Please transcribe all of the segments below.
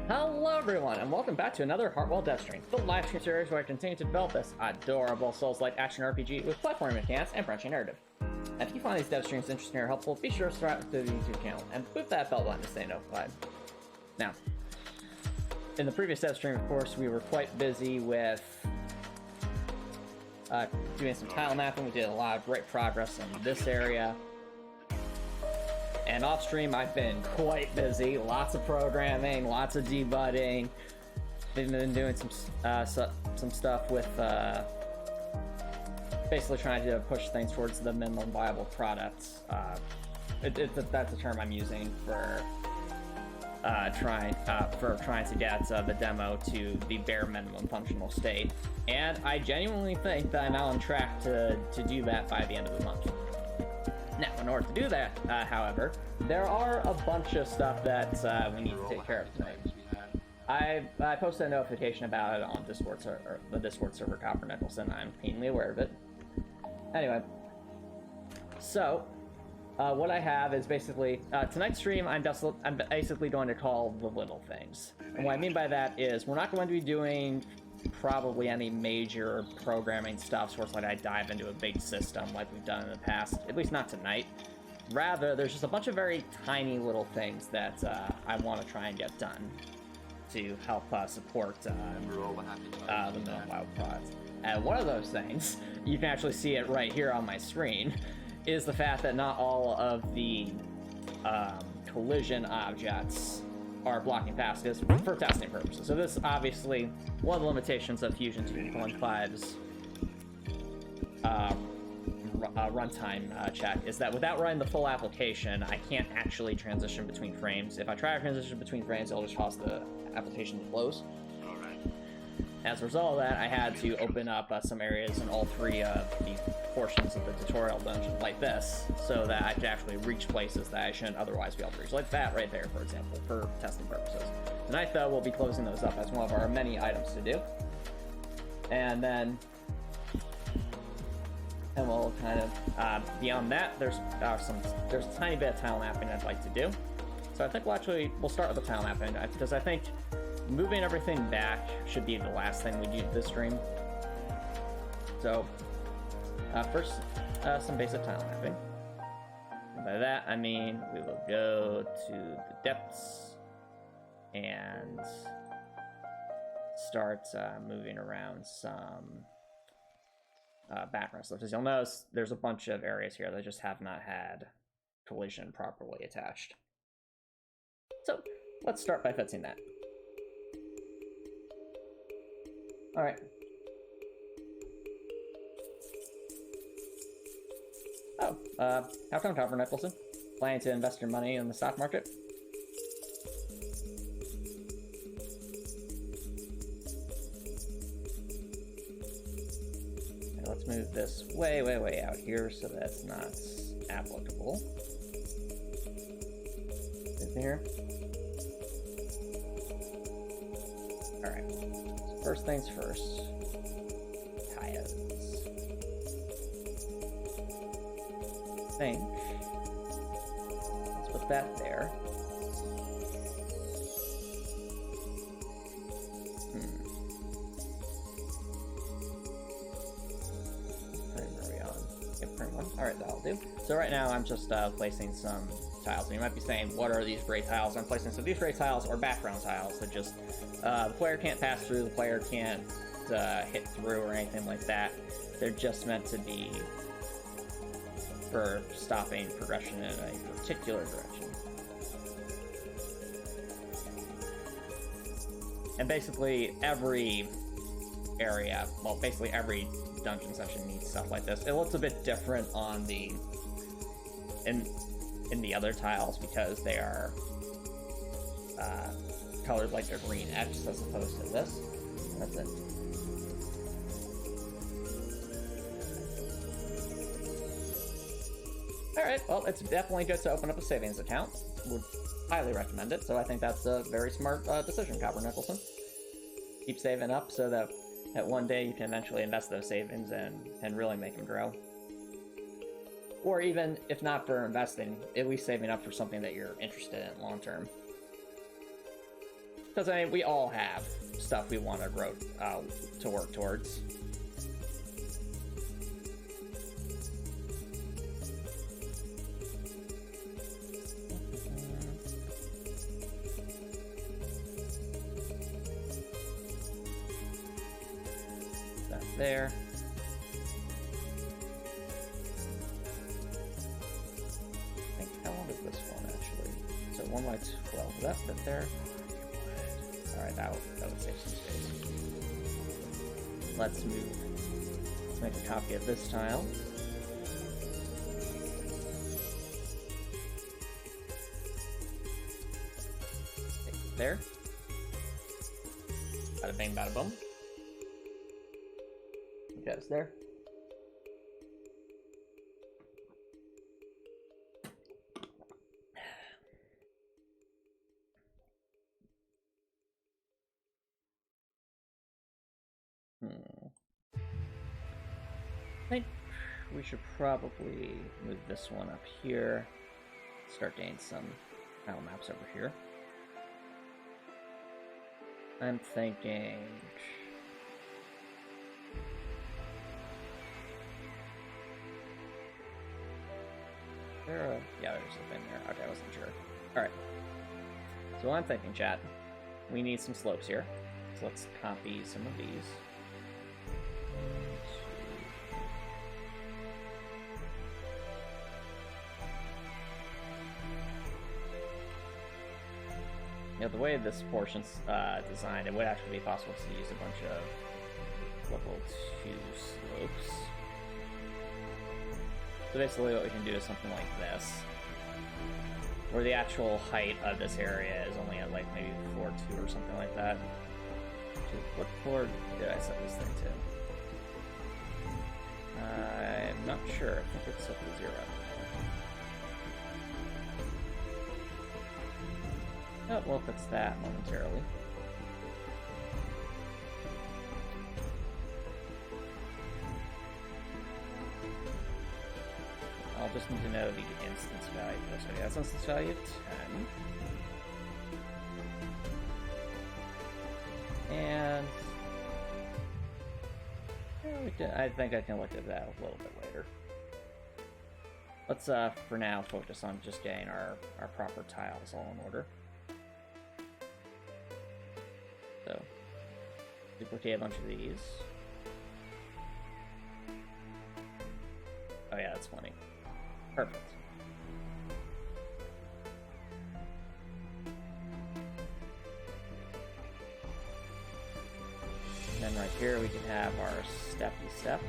Hello everyone, and welcome back to another Heartwell dev stream, the live stream series where I continue to develop this adorable Souls-like action RPG with platforming mechanics and branching narrative. And if you find these dev streams interesting or helpful, be sure to subscribe to the YouTube channel and boot that bell button to stay notified. Now, in the previous dev stream, of course, we were quite busy with doing some tile mapping. We did a lot of great progress in this area. And off stream, I've been quite busy. Lots of programming, lots of debugging. Been doing some stuff with basically trying to push things towards the minimum viable products. That's the term I'm using for trying to get the demo to the bare minimum functional state. And I genuinely think that I'm now on track to do that by the end of the month. Now, in order to do that, however, there are a bunch of stuff that we need to take care of tonight. I posted a notification about it on Discord the Discord server, Copper Nicholson. I'm keenly aware of it. Anyway, so what I have is basically tonight's stream. I'm basically going to call the little things. And what I mean by that is we're not going to be doing probably any major programming stuff, so it's like I dive into a big system like we've done in the past, at least not tonight. Rather, there's just a bunch of very tiny little things that I want to try and get done to help support the minimum viable products. And one of those things, you can actually see it right here on my screen, is the fact that not all of the collision objects are blocking passages for testing purposes. So this obviously one of the limitations of Fusion 2.5's runtime check is that without running the full application, I can't actually transition between frames. If I try to transition between frames, it'll just cause the application to close. As a result of that, I had to open up some areas in all three of the portions of the tutorial dungeon like this, so that I could actually reach places that I shouldn't otherwise be able to reach. Like that right there, for example, for testing purposes. Tonight, though, we'll be closing those up as one of our many items to do. And then, and we'll kind of, beyond that, there's a tiny bit of tile mapping I'd like to do. So I think we'll start with the tile mapping, because I think moving everything back should be the last thing we do this stream. So, first, some basic tile mapping. And by that, I mean we will go to the depths and start moving around some background stuff. As you'll notice, there's a bunch of areas here that just have not had collision properly attached. So, let's start by fixing that. Alright. Oh, how come, Copper Nicholson? Planning to invest your money in the stock market? Okay, let's move this way out here so that's not applicable. Anything here? Alright. First things first, tires. I think let's put that there. Frame are we on? Yep, frame 1. Alright, that'll do. So right now I'm just placing some tiles. And you might be saying, what are these gray tiles I'm placing? So these gray tiles are background tiles that just the player can't pass through, the player can't hit through or anything like that. They're just meant to be for stopping progression in a particular direction. And basically every area, well, basically every dungeon session needs stuff like this. It looks a bit different on the in the other tiles because they are colored like they're green etched as opposed to this. That's it. Alright, well, it's definitely good to open up a savings account. Would highly recommend it, so I think that's a very smart decision, Copper Nicholson. Keep saving up so that one day you can eventually invest those savings and really make them grow. Or even, if not for investing, at least saving up for something that you're interested in long term. Because, I mean, we all have stuff we want to grow, to work towards. That there. I think, how long is this one, actually? So 1 by 12, does that fit there? Alright, that would save some space. Let's move. Let's make a copy of this tile. There. Bada bang, bada boom. Okay, it's there. I think we should probably move this one up here. Start getting some tile maps over here. I'm thinking... yeah, there's a thing there. Okay, I wasn't sure. Alright. So I'm thinking, chat, we need some slopes here. So let's copy some of these. You know, the way this portion's designed, it would actually be possible to use a bunch of level 2 slopes. So basically what we can do is something like this, where the actual height of this area is only at like maybe 4.2 or something like that. What floor did I set this thing to? I'm not sure. I think it's set to 0. Oh, we'll fix that momentarily. I'll just need to know the instance value. So yeah, that's instance value 10. And I think I can look at that a little bit later. Let's for now focus on just getting our proper tiles all in order. So duplicate a bunch of these. Oh yeah, that's funny. Perfect. And then right here we can have our steppy steps,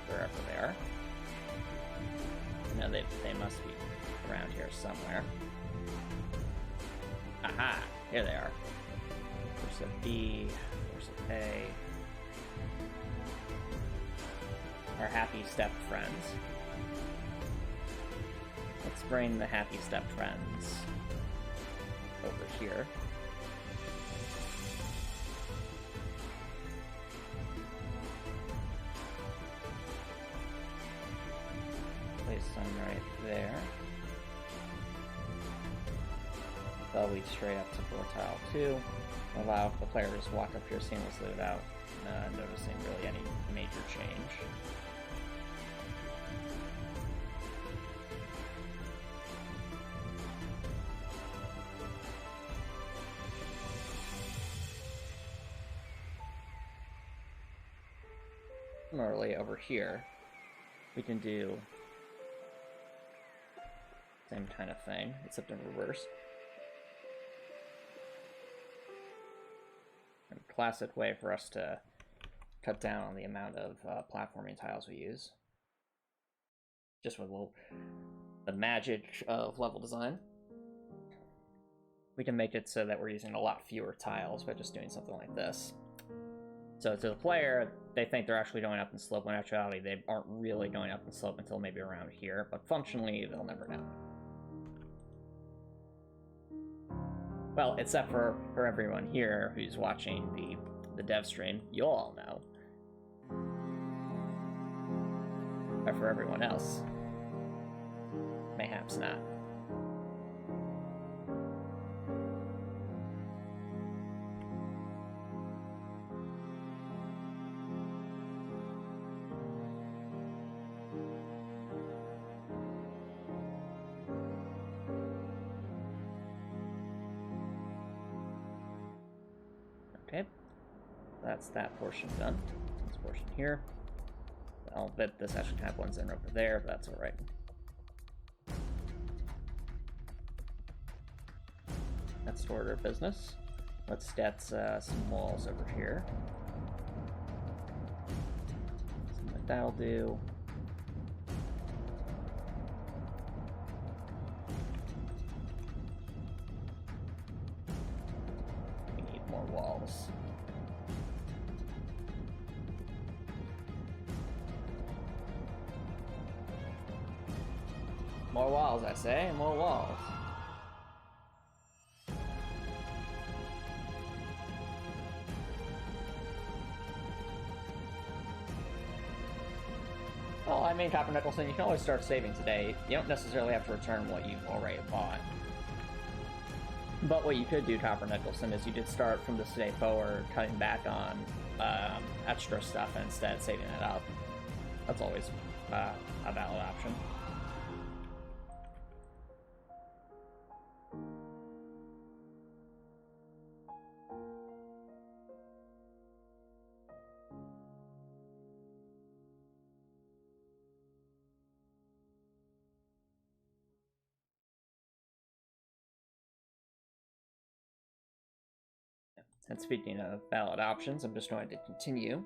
wherever they are. No, they must be around here somewhere. Aha! Here they are. There's a B, there's a A. Our happy step friends. Let's bring the happy step friends over here. Place them right there. They'll lead straight up to floor tile 2. Allow the player to just walk up here seamlessly without noticing really any major change. Similarly, over here, we can do the same kind of thing, except in reverse. A classic way for us to cut down on the amount of platforming tiles we use. Just with the magic of level design. We can make it so that we're using a lot fewer tiles by just doing something like this. So to the player, they think they're actually going up in slope, when in actuality they aren't really going up in slope until maybe around here, but functionally they'll never know. Well, except for everyone here who's watching the dev stream, you'll all know. But for everyone else, mayhaps not. Okay, that's that portion done. This portion here. I'll bet this actually kind of blends in over there, but that's all right. That's order of business. Let's get some walls over here. Something like that'll do. We need more walls. More walls, I say, more walls. Well, I mean, Copper Nicholson, you can always start saving today. You don't necessarily have to return what you've already bought. But what you could do, Copper Nicholson, is you did start from this day forward, cutting back on extra stuff and instead saving it up. That's always a valid option. And speaking of valid options, I'm just going to continue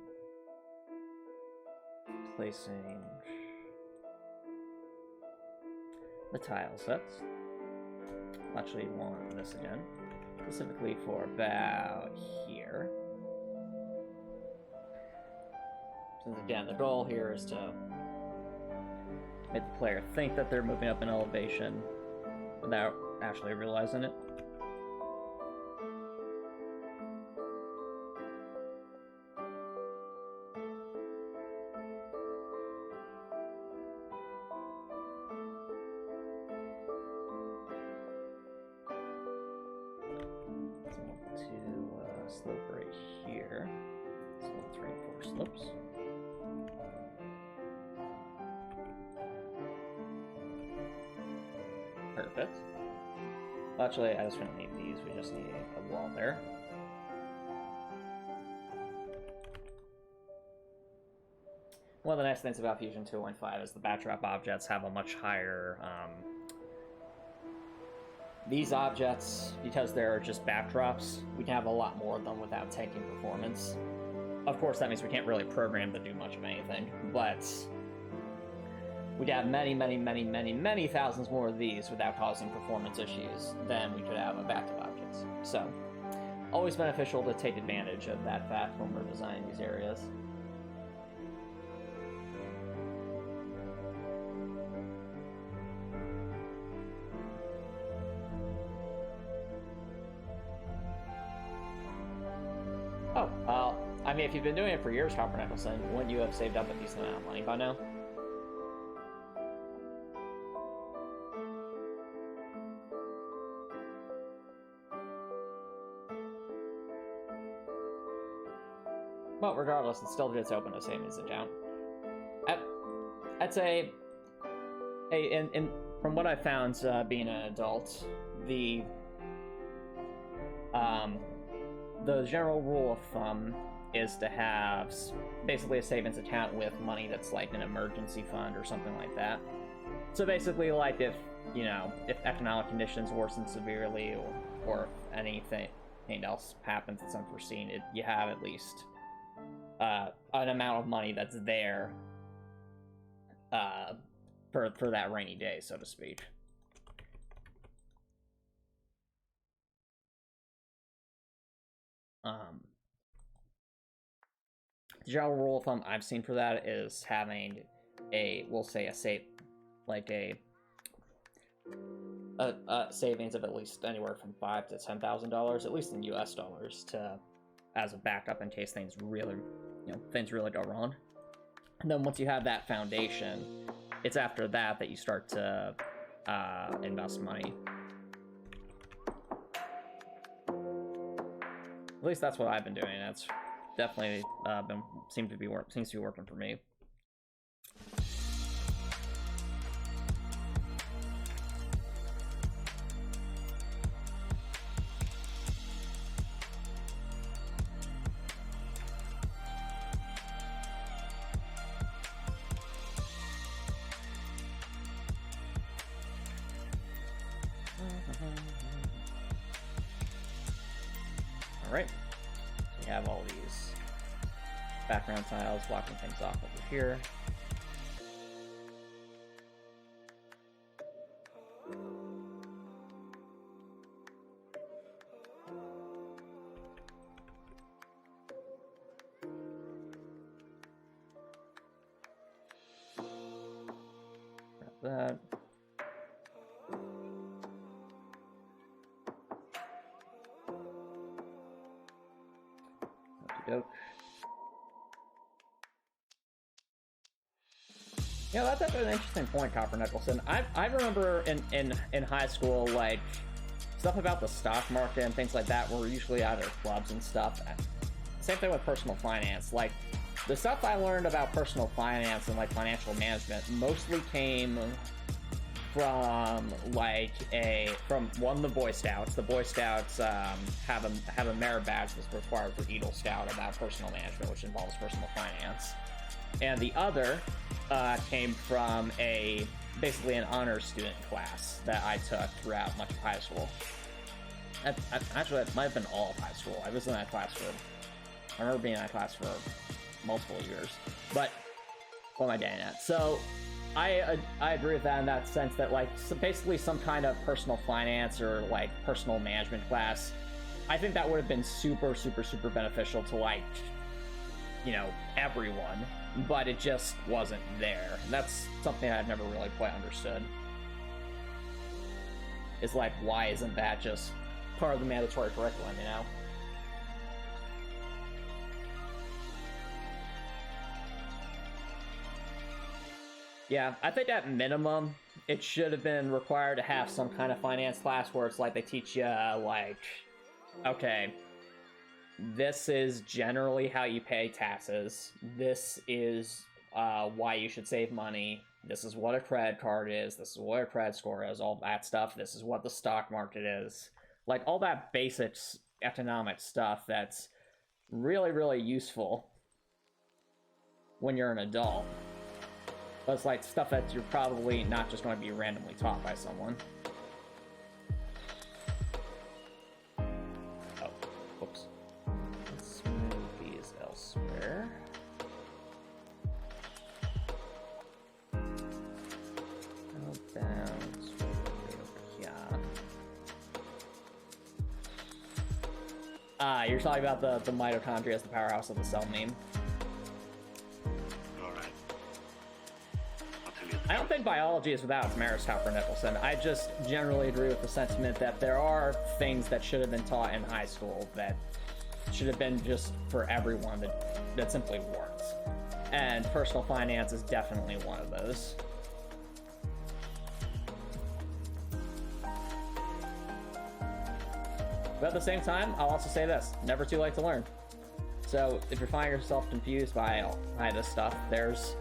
placing the tile sets. I'll actually want this again, specifically for about here. Since again, the goal here is to make the player think that they're moving up in elevation without actually realizing it. Slope right here. So let's reinforce slopes. Perfect. Well, actually, I just don't need these. We just need a wall there. One of the nice things about Fusion 2.5 is the backdrop objects have a much higher these objects, because they're just backdrops, we can have a lot more of them without tanking performance. Of course, that means we can't really program to do much of anything, but we'd have many thousands more of these without causing performance issues than we could have of active objects. So, always beneficial to take advantage of that fact when we're designing these areas. Oh, well, I mean, if you've been doing it for years, Copper Nicholson, wouldn't you have saved up a decent amount of money by now? Well, regardless, it still gets open a savings account. I'd say, from what I've found being an adult, the general rule of thumb is to have basically a savings account with money that's like an emergency fund or something like that. So basically, like if economic conditions worsen severely or if anything else happens that's unforeseen, you have at least an amount of money that's there for that rainy day, so to speak. The general rule of thumb I've seen for that is having we'll say a savings of at least anywhere from $5,000 to $10,000, at least in US dollars, as a backup in case things really go wrong. And then once you have that foundation, it's after that you start to invest money. At least that's what I've been doing. That's definitely seems to be working for me. Alright, so we have all these background tiles blocking things off over here. That. Okey-doke. Yeah, that's an interesting point, Copper Nicholson. I remember in high school, like, stuff about the stock market and things like that were usually out of clubs and stuff. Same thing with personal finance. Like, the stuff I learned about personal finance and like financial management mostly came from the Boy Scouts. The Boy Scouts have a merit badge that's required for Eagle Scout about personal management, which involves personal finance. And the other came from basically an honors student class that I took throughout much of high school. Actually, it might have been all of high school. I was in that class I remember being in that class for multiple years. But what am I getting at? So I agree with that in that sense that, like, basically some kind of personal finance or like personal management class, I think that would have been super, super, super beneficial to, like, you know, everyone, but it just wasn't there. And that's something I've never really quite understood. It's like, why isn't that just part of the mandatory curriculum, you know? Yeah, I think at minimum, it should have been required to have some kind of finance class where it's like they teach you, like, okay, this is generally how you pay taxes. This is why you should save money. This is what a credit card is. This is what a credit score is, all that stuff. This is what the stock market is. Like, all that basic economic stuff that's really, really useful when you're an adult. But it's like stuff that you're probably not just going to be randomly taught by someone. Oh, whoops. Let's move these elsewhere. Go down to here. You're talking about the mitochondria as the powerhouse of the cell meme. I don't think biology is without its merits, Copper Nicholson. I just generally agree with the sentiment that there are things that should have been taught in high school that should have been just for everyone that simply weren't. And personal finance is definitely one of those. But at the same time, I'll also say this, never too late to learn. So if you're finding yourself confused by this stuff, there's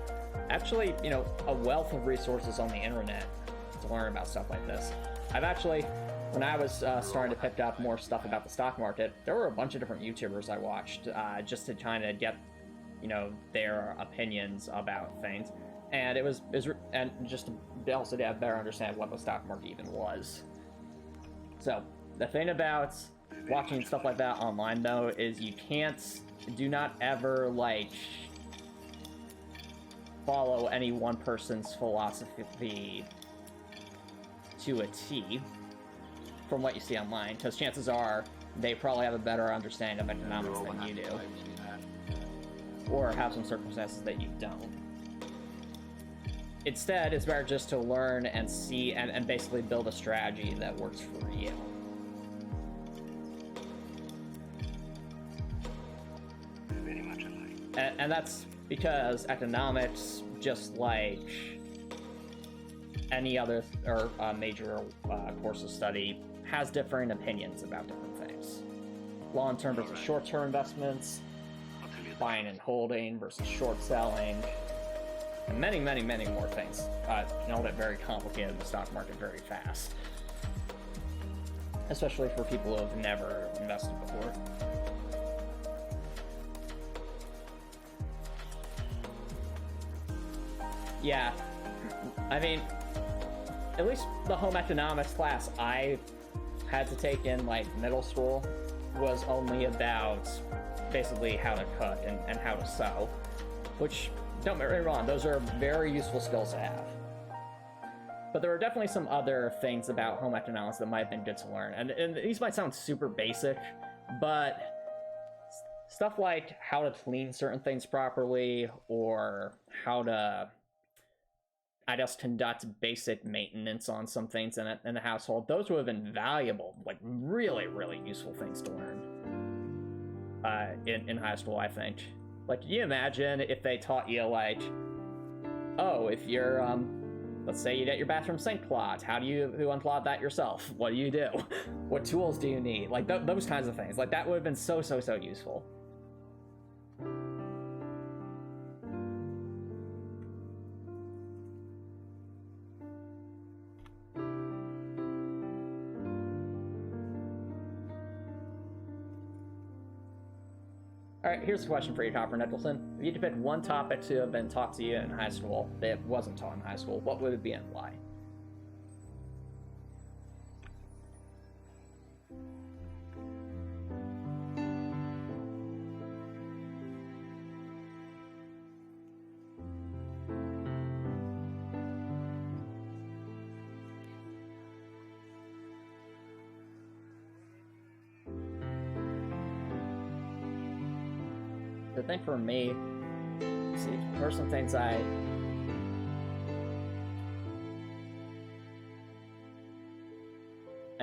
actually, you know, a wealth of resources on the internet to learn about stuff like this. I've actually, when I was starting to pick up more stuff about the stock market, there were a bunch of different YouTubers I watched just to kind of get, you know, their opinions about things. And and just to also to have better understand what the stock market even was. So the thing about watching stuff like that online, though, is do not ever, like, follow any one person's philosophy to a T from what you see online, because chances are they probably have a better understanding of economics than you do, or have some circumstances that you don't. Instead, it's better just to learn and see and basically build a strategy that works for you. Very much alike. And that's because economics, just like any other major course of study, has differing opinions about different things. Long-term versus short-term investments, buying and holding versus short selling, and many, many, many more things. You know, that very complicated in the stock market very fast, especially for people who have never invested before. Yeah, I mean, at least the home economics class I had to take in, like, middle school was only about basically how to cook and how to sew, which, don't get me wrong, those are very useful skills to have. But there are definitely some other things about home economics that might have been good to learn. And these might sound super basic, but stuff like how to clean certain things properly, or how to, I guess, conduct basic maintenance on some things in the household, those would have been valuable, like really, really useful things to learn in high school, I think. Like, can you imagine if they taught you, like, oh, if you're, let's say you get your bathroom sink clogged, how do you unclog that yourself? What do you do? What tools do you need? Like, those kinds of things. Like, that would have been so, so, so useful. Alright, here's a question for you, Copper Nicholson. If you had to pick one topic to have been taught to you in high school that wasn't taught in high school, what would it be and why? I think for me, let's see, there are some things I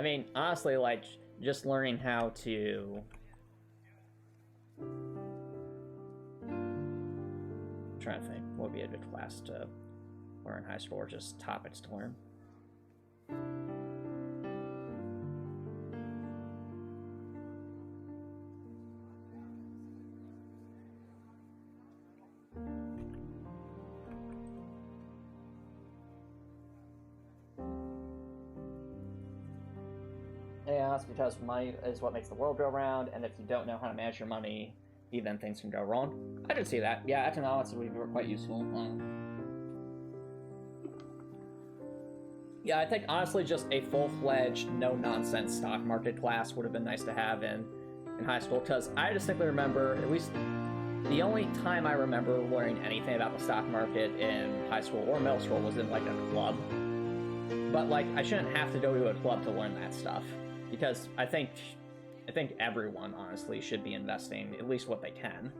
mean, honestly, like, just learning how to I'm trying to think what would be a good class to learn in high school, or just topics to learn. Yeah, that's because money is what makes the world go round, and if you don't know how to manage your money, even things can go wrong. I can see that. Yeah, economics would be quite useful. Yeah, I think honestly just a full-fledged, no-nonsense stock market class would have been nice to have in high school, because I distinctly remember, at least the only time I remember learning anything about the stock market in high school or middle school was in, like, a club. But, like, I shouldn't have to go to a club to learn that stuff, because I think everyone, honestly, should be investing at least what they can.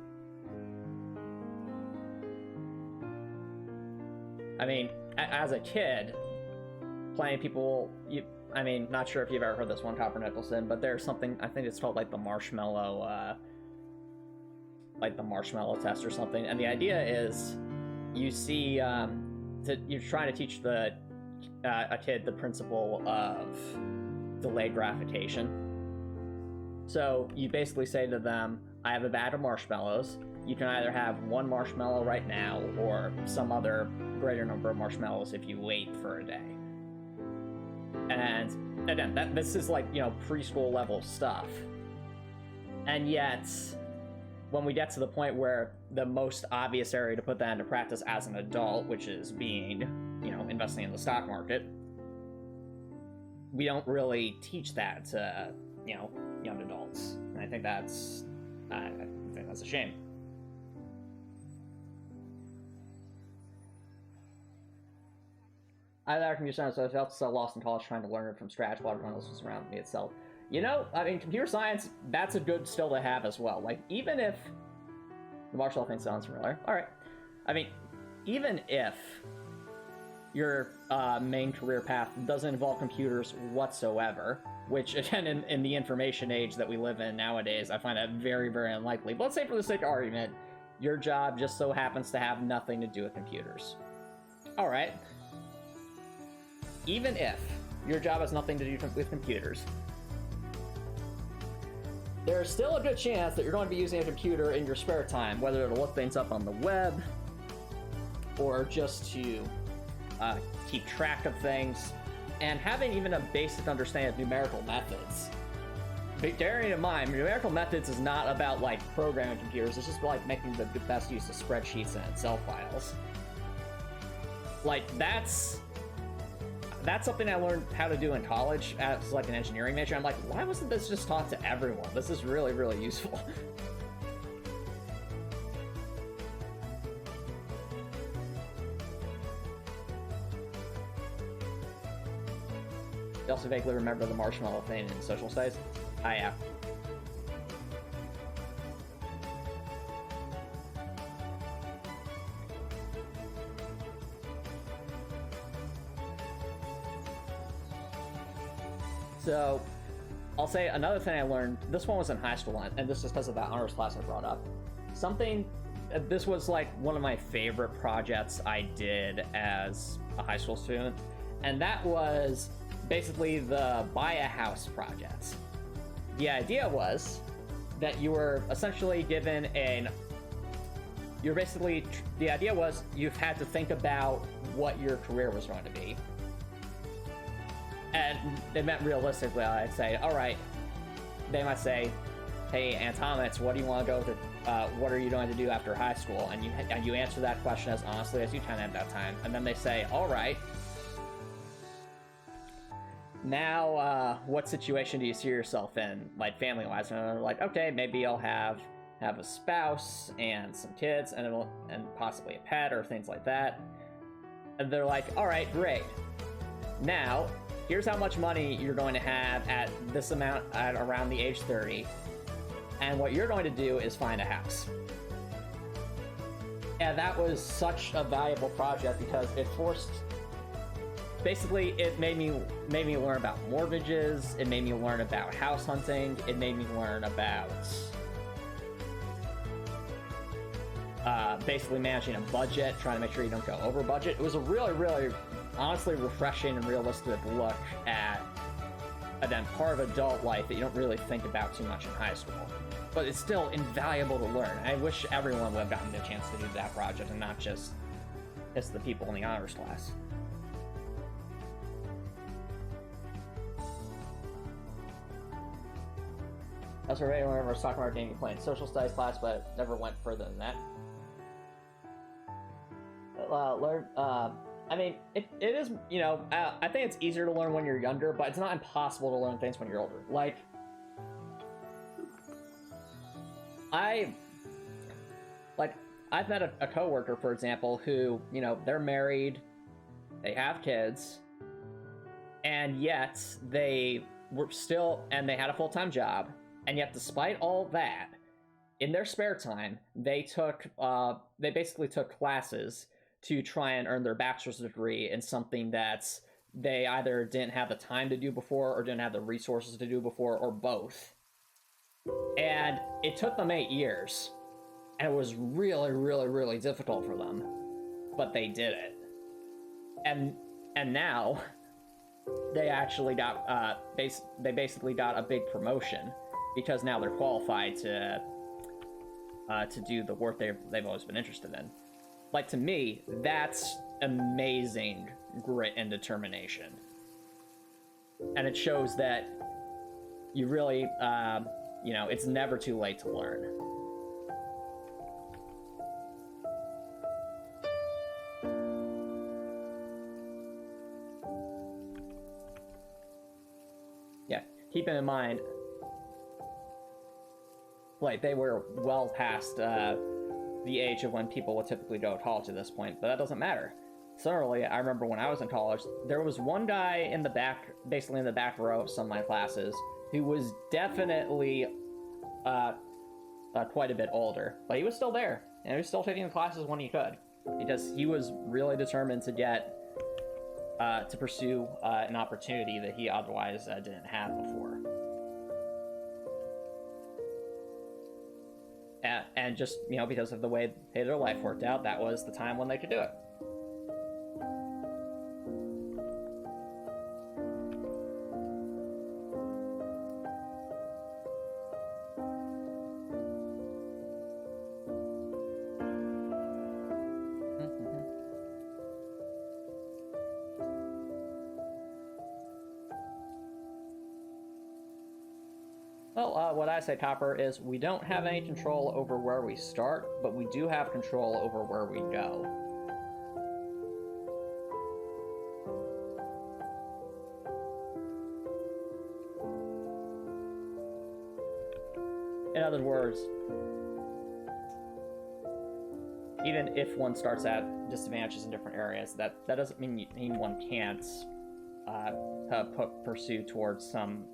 I mean, as a kid, plenty of people, I mean, not sure if you've ever heard this one, Copper Nicholson, but there's something, I think it's called, like, the marshmallow test or something, and the idea is, you see, you're trying to teach a kid the principle of delayed gratification. So you basically say to them, I have a bag of marshmallows. You can either have one marshmallow right now or some other greater number of marshmallows if you wait for a day. And again, this is like, you know, preschool level stuff. And yet, when we get to the point where the most obvious area to put that into practice as an adult, which is being, you know, investing in the stock market, we don't really teach that to, you know, young adults. And I think that's a shame. I thought computer science, so I felt so lost in college trying to learn it from scratch while everyone else was around me itself. You know, I mean, computer science, that's a good skill to have as well. Like, even if the martial thing sounds familiar. All right. I mean, even if your main career path doesn't involve computers whatsoever, which, again, in the information age that we live in nowadays, I find that very, very unlikely. But let's say, for the sake of argument, your job just so happens to have nothing to do with computers. All right. Even if your job has nothing to do with computers, there's still a good chance that you're going to be using a computer in your spare time, whether to look things up on the web, or just to keep track of things, and having even a basic understanding of numerical methods. But bearing in mind, numerical methods is not about, like, programming computers, it's just like making the best use of spreadsheets and Excel files. Like, that's something I learned how to do in college as like an engineering major. I'm like, why wasn't this just taught to everyone? This is really, really useful. You also vaguely remember the marshmallow thing in social studies? Yeah. So, I'll say another thing I learned, this one was in high school, and this is because of that honors class I brought up. This was like one of my favorite projects I did as a high school student, and that was basically the buy a house project. The idea was that you were essentially given the idea was you've had to think about what your career was going to be. And it meant realistically, I'd say, all right, they might say, hey, Antomicx, what do you want to go to, what are you going to do after high school? And you answer that question as honestly as you can at that time. And then they say, all right, now, what situation do you see yourself in, like family-wise? And they're like, okay, maybe I'll have a spouse and some kids and possibly a pet or things like that. And they're like, all right, great. Now, here's how much money you're going to have at this amount at around the age 30. And what you're going to do is find a house. And that was such a valuable project because it forced... Basically, it made me learn about mortgages, it made me learn about house hunting, it made me learn about basically managing a budget, trying to make sure you don't go over budget. It was a really, really, honestly refreshing and realistic look at that part of adult life that you don't really think about too much in high school. But it's still invaluable to learn. I wish everyone would have gotten the chance to do that project and not just the people in the honors class. That's already whenever I was talking about gaming playing social studies class, but never went further than that. I mean, it is, you know, I think it's easier to learn when you're younger, but it's not impossible to learn things when you're older. Like, I've met a coworker, for example, who, you know, they're married, they have kids, and yet they had a full-time job. And yet, despite all that, in their spare time, they basically took classes to try and earn their bachelor's degree in something that they either didn't have the time to do before or didn't have the resources to do before, or both. And it took them 8 years, and it was really, really, really difficult for them, but they did it. And now they actually got they basically got a big promotion. Because now they're qualified to do the work they've always been interested in. Like, to me, that's amazing grit and determination. And it shows that you really, you know, it's never too late to learn. Yeah, keeping in mind, like, they were well past the age of when people would typically go to college at this point, but that doesn't matter. Similarly, I remember when I was in college, there was one guy in the back, basically in the back row of some of my classes, who was definitely quite a bit older, but he was still there, and he was still taking the classes when he could, because he was really determined to get, to pursue an opportunity that he otherwise didn't have before. And just, you know, because of the way their life worked out, that was the time when they could do it. Well, what I say, Copper, is we don't have any control over where we start, but we do have control over where we go. In other words, even if one starts at disadvantages in different areas, that doesn't mean one can't pursue towards some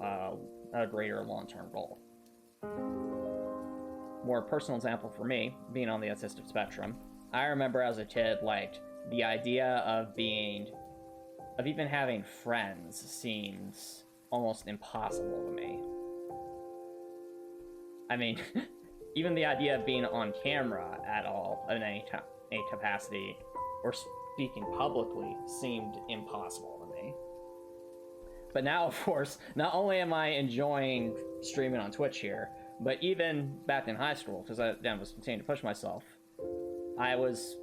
a greater long-term goal. More personal example for me, being on the autistic spectrum, I remember as a kid, like, the idea of even having friends seems almost impossible to me. I mean, even the idea of being on camera at all in any capacity or speaking publicly seemed impossible to me. But now, of course, not only am I enjoying streaming on Twitch here, but even back in high school, because I then was continuing to push myself, I was,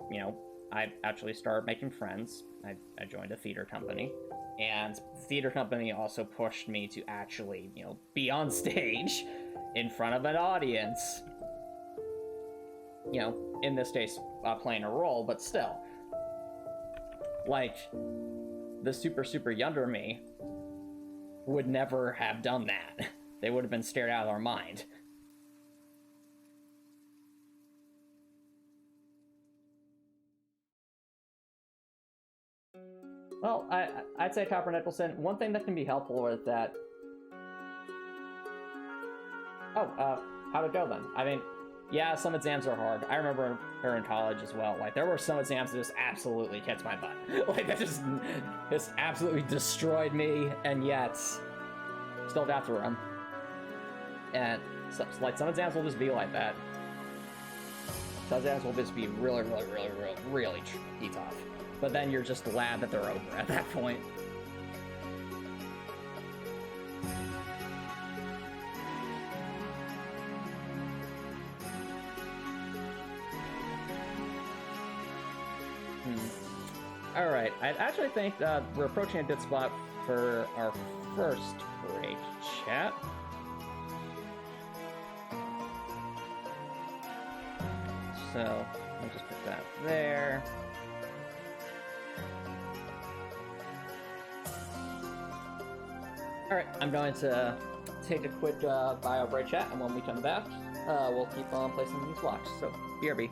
I actually started making friends. I joined a theater company, and the theater company also pushed me to actually, be on stage in front of an audience. In this case, playing a role, but still. Like, the super younger me would never have done that. They would have been scared out of their mind. Well, I'd say, Copper Nicholson, one thing that can be helpful with that... Oh, how'd it go then? I mean, yeah, some exams are hard. I remember her in college as well. Like, there were some exams that just absolutely kicked my butt. Like, that just absolutely destroyed me, and yet still got through them. And so, like, some exams will just be like that. Some exams will just be really tough. But then you're just glad that they're over at that point. Alright, I actually think we're approaching a good spot for our first break chat. So, I'll just put that there. Alright, I'm going to take a quick bio break chat, and when we come back, we'll keep on placing these blocks. So, BRB.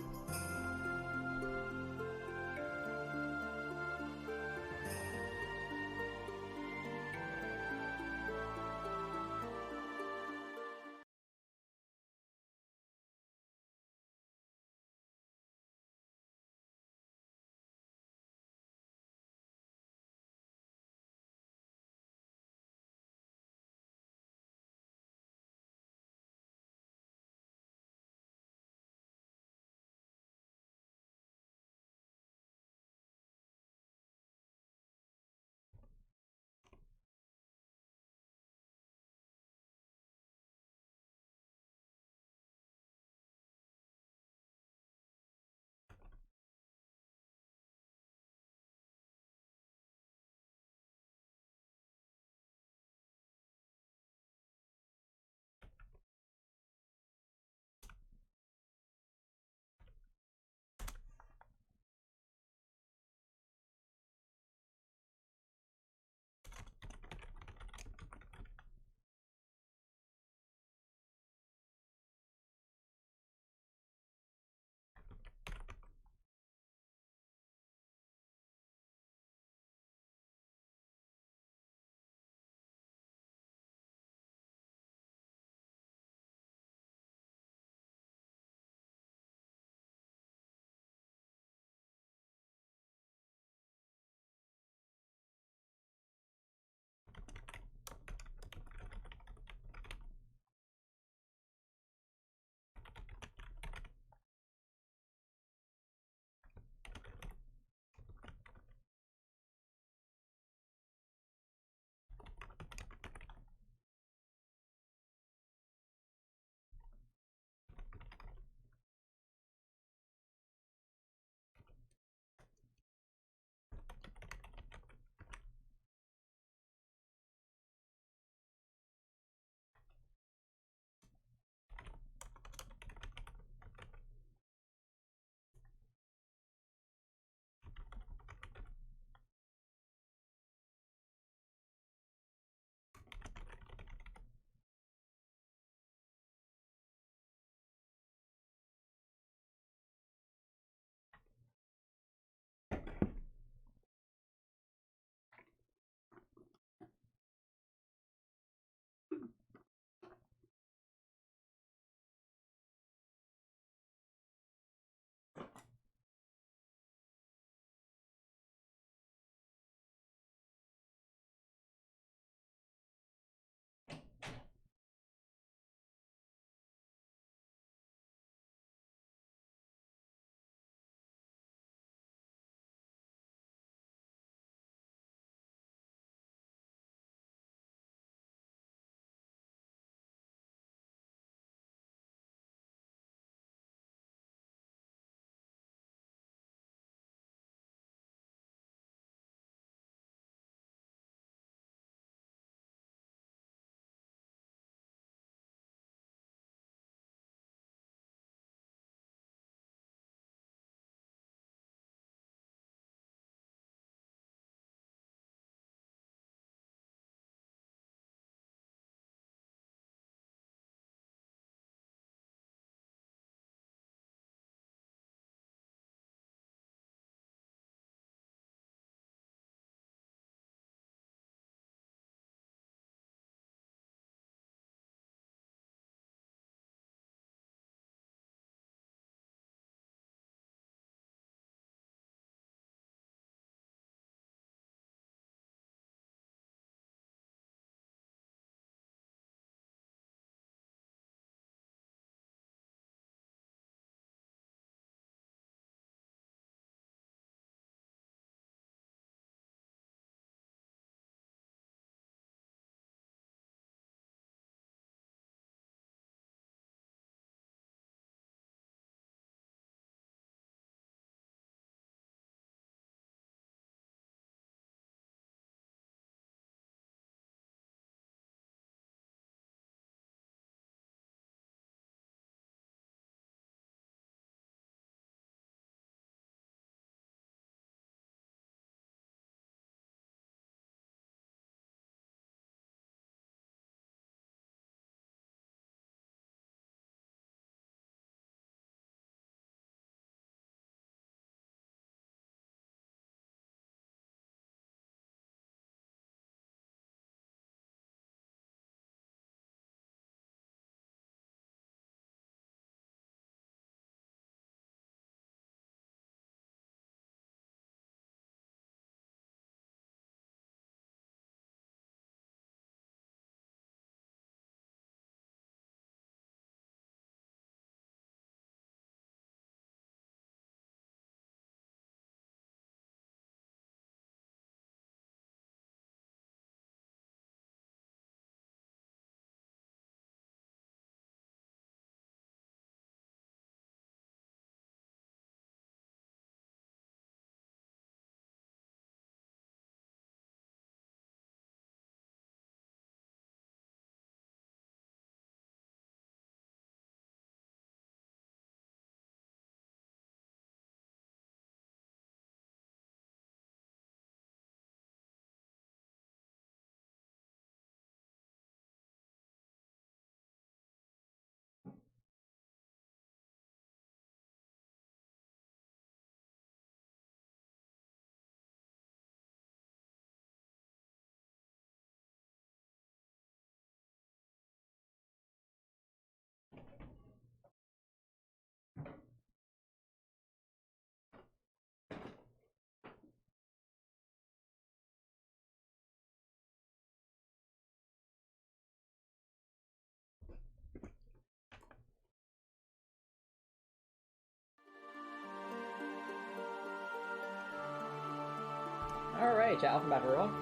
Hey, chat, welcome back, everyone.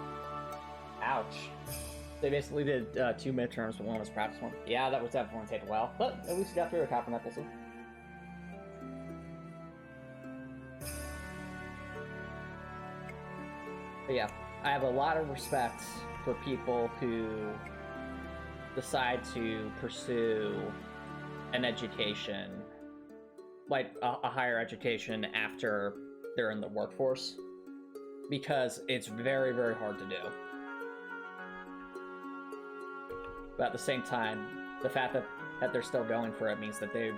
Ouch. They basically did 2 midterms, but one was practice one. Yeah, that was definitely take a while, but at least we got through a Copper Nicholson. But yeah, I have a lot of respect for people who decide to pursue an education, like a higher education, after they're in the workforce, because it's very, very hard to do. But at the same time, the fact that they're still going for it means that they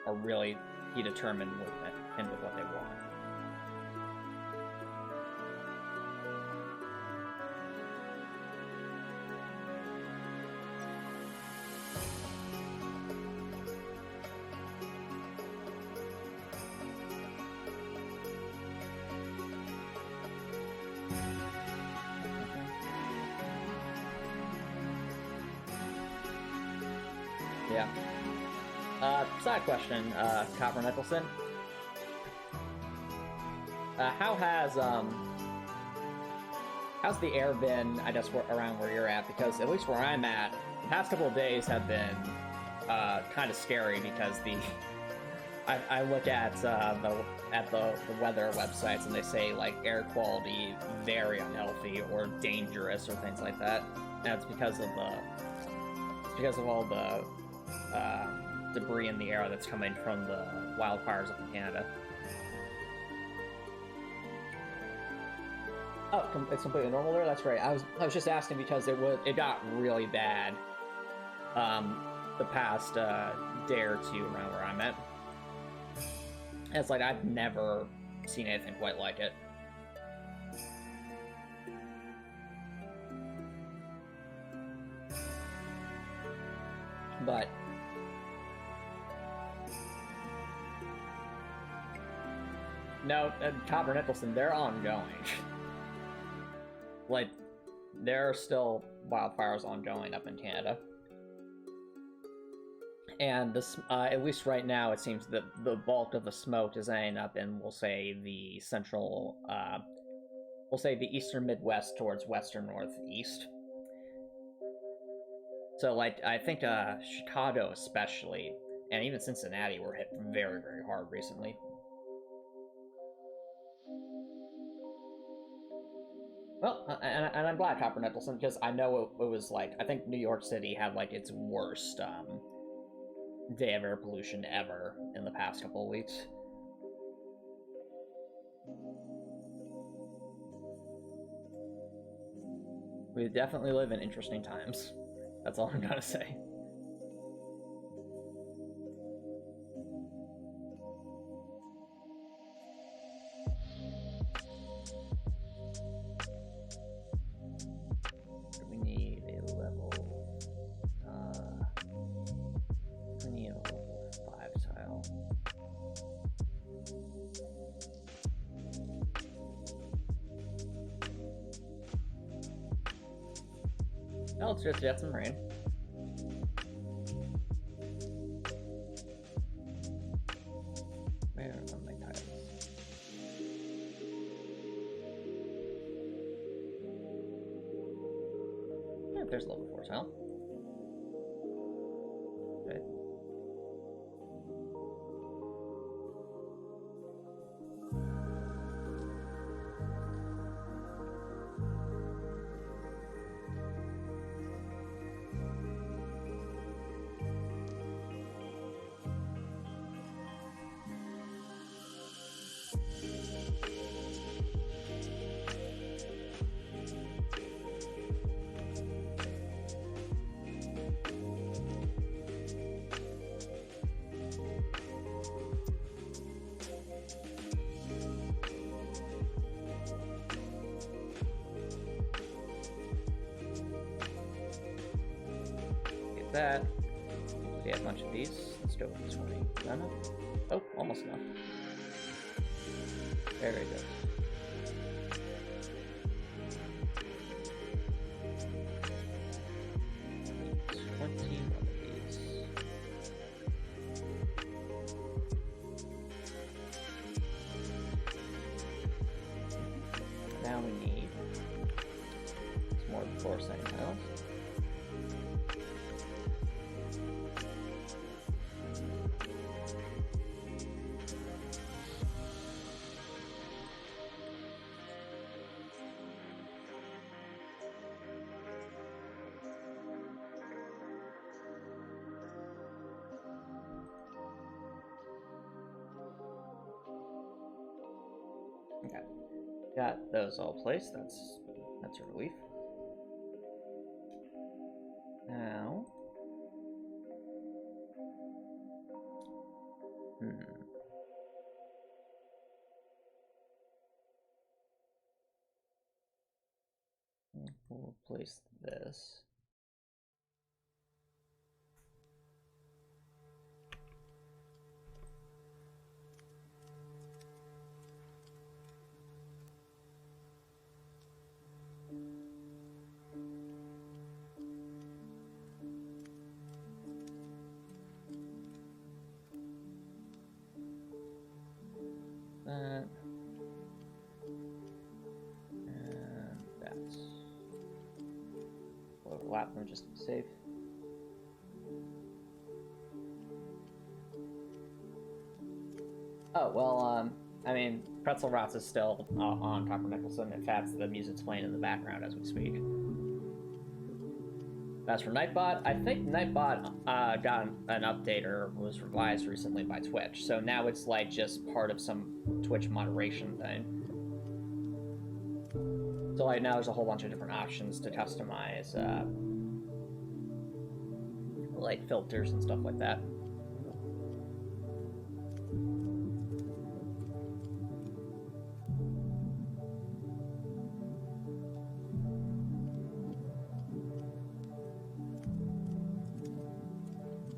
are really determined with it and with what they want. Yeah. Side question, Copper Nicholson. How's the air been, I guess, around where you're at? Because at least where I'm at, the past couple of days have been kind of scary because I look at the weather websites and they say like air quality very unhealthy or dangerous or things like that. And it's because of all the debris in the air that's coming from the wildfires up in Canada. Oh, it's completely normal there? That's great. I was just asking because it got really bad the past day or two around where I'm at. And it's like I've never seen anything quite like it. But no, Copper Nicholson, they're ongoing. Like, there are still wildfires ongoing up in Canada. And this, at least right now, it seems that the bulk of the smoke is ending up in, we'll say, the central, we'll say the eastern Midwest towards western Northeast. So, like, I think Chicago especially, and even Cincinnati were hit very, very hard recently. Well, and I'm glad, Copper Nicholson, because I know it was like, I think New York City had like its worst day of air pollution ever in the past couple of weeks. We definitely live in interesting times. That's all I'm gonna say. We need a level. We need a level 5 tile. Oh, let's just get some rain. Where are my tiles? Yeah, there's a level 4 tile. Okay. That. We have a bunch of these. Let's go with this one. None of. Oh, almost enough. Very good. One of these. Now we need Okay, got those all placed. That's a relief. Now, we'll replace this. That. And that. We'll overlap them just to be safe. Oh, well, I mean, Pretzel Rots is still on Copper Nicholson. In fact, the music's playing in the background as we speak. As for Nightbot, I think Nightbot got an update or was revised recently by Twitch, so now it's like just part of some Twitch moderation thing. So like now there's a whole bunch of different options to customize, like filters and stuff like that.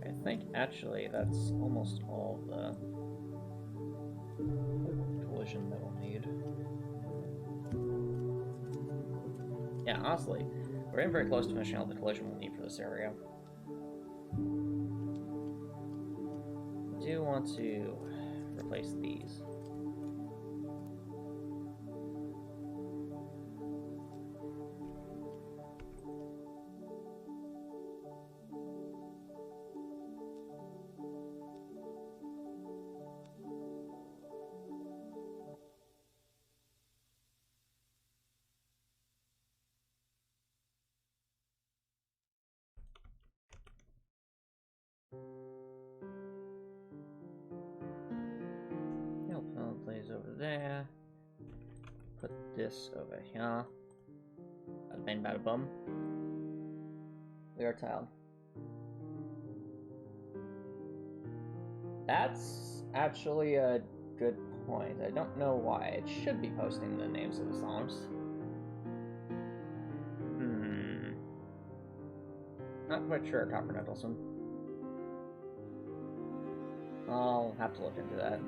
I think actually that's almost all the collision that we'll need. Yeah, honestly, we're getting very close to finishing all the collision we'll need for this area. I do want to replace these. Plays over there. Put this over here. Bada bang, bada bum. We are tiled. That's actually a good point. I don't know why. It should be posting the names of the songs. Not quite sure, Copper Nicholson. I'll have to look into that.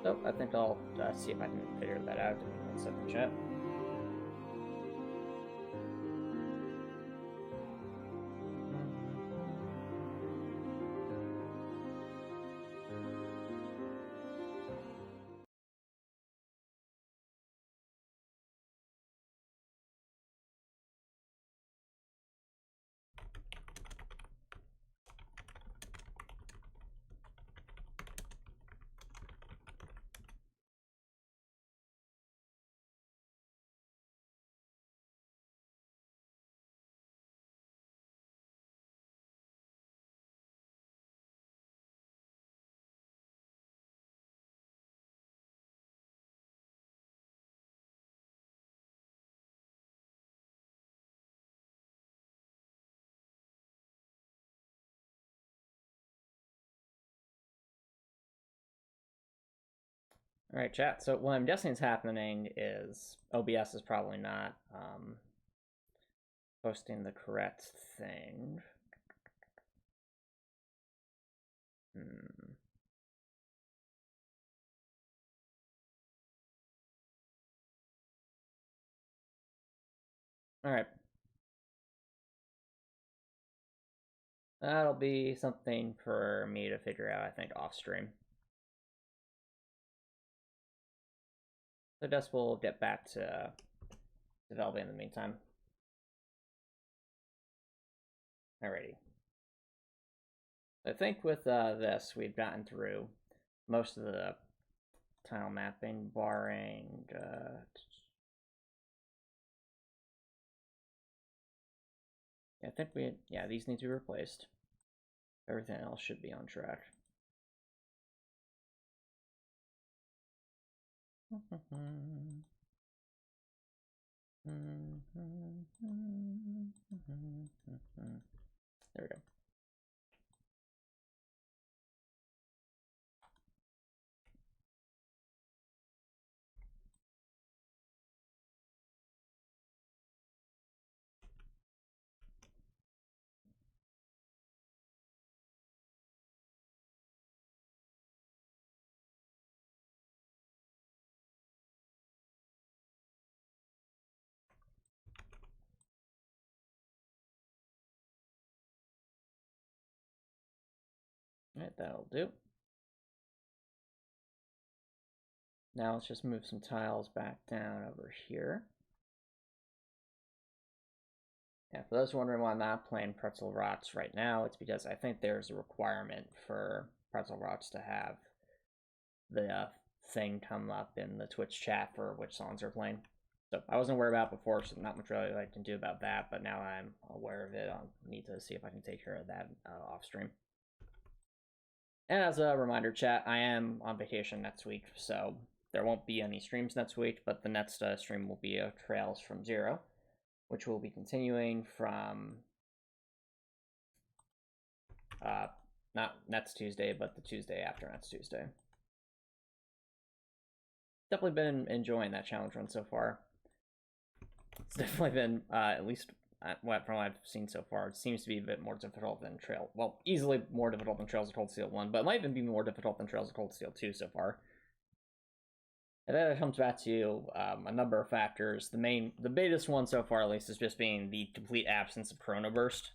So I think I'll see if I can figure that out. Give me 1 second, chat. All right, chat. So what I'm guessing is happening is OBS is probably not posting the correct thing. All right. That'll be something for me to figure out, I think, off stream. So I guess we'll get back to developing in the meantime. Alrighty. I think with this, we've gotten through most of the tile mapping, barring I think these need to be replaced. Everything else should be on track. There we go. All right, that'll do. Now let's just move some tiles back down over here. Yeah, for those wondering why I'm not playing Pretzel Rocks right now, it's because I think there's a requirement for Pretzel Rocks to have the thing come up in the Twitch chat for which songs are playing. So I wasn't aware about it before, so not much really I can do about that, but now I'm aware of it. I'll need to see if I can take care of that off stream. And as a reminder, chat, I am on vacation next week, so there won't be any streams next week, but the next stream will be Trails from Zero, which will be continuing from not next Tuesday, but the Tuesday after next Tuesday. Definitely been enjoying that challenge run so far. It's definitely been, at least from what I've seen so far, it seems to be a bit more difficult than Trail. Well, easily more difficult than Trails of Cold Steel 1, but it might even be more difficult than Trails of Cold Steel 2 so far. And then it comes back to a number of factors. The biggest one so far, at least, is just being the complete absence of Chrono Burst,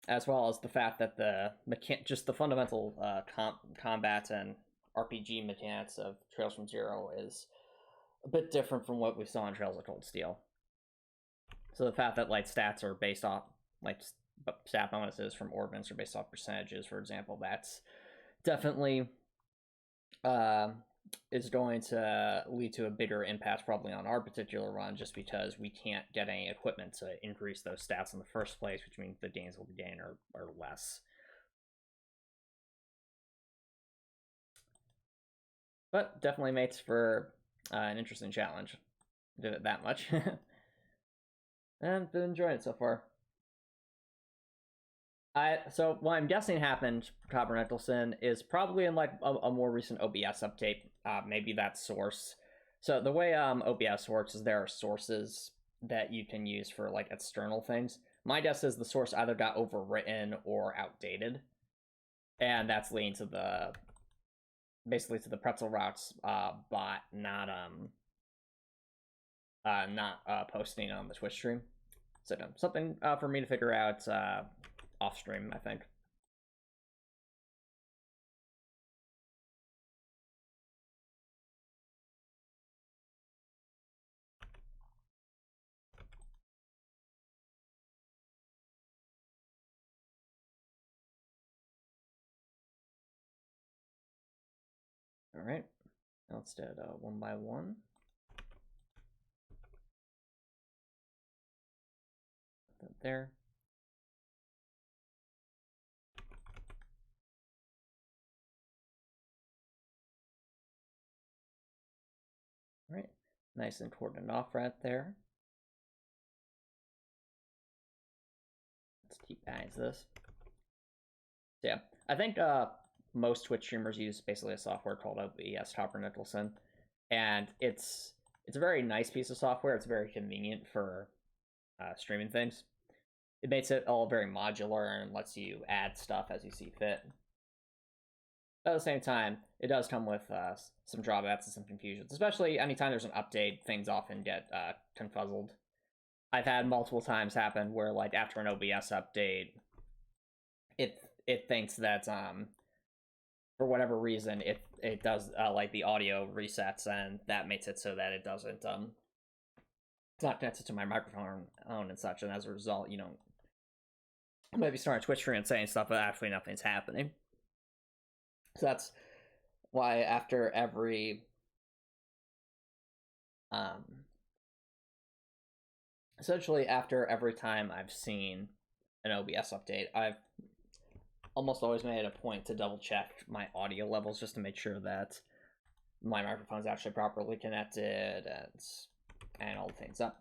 as well as the fact that just the fundamental combat and RPG mechanics of Trails from Zero is a bit different from what we saw in Trails of Cold Steel. So the fact that like stats are based off stat bonuses from orbits are based off percentages, for example, that's definitely is going to lead to a bigger impact probably on our particular run, just because we can't get any equipment to increase those stats in the first place, which means the gains will be gained are less. But definitely makes for an interesting challenge. Did it that much. And been enjoying it so far. So what I'm guessing happened, Copper Nicholson, is probably in like a more recent OBS update. Maybe that's source. So the way OBS works is there are sources that you can use for like external things. My guess is the source either got overwritten or outdated, and that's leading to basically to the Pretzel Rocks bot not posting on the Twitch stream. So something for me to figure out off stream, I think. All right, now let's do it one by one. Put that there. All right, nice and cordoned off right there. Let's keep adding to this. So yeah, I think most Twitch streamers use basically a software called OBS Copper Nicholson, and it's a very nice piece of software. It's very convenient for streaming things. It makes it all very modular and lets you add stuff as you see fit. But at the same time, it does come with some drawbacks and some confusions, especially anytime there's an update, things often get confuzzled. I've had multiple times happen where, like, after an OBS update, it thinks that for whatever reason it does like the audio resets, and that makes it so that it doesn't it's not connected to my microphone and such, and as a result, you know, I might be starting Twitch stream and saying stuff, but actually nothing's happening. So that's why after every essentially after every time I've seen an OBS update, I've almost always made it a point to double check my audio levels just to make sure that my microphone's actually properly connected and all the things up.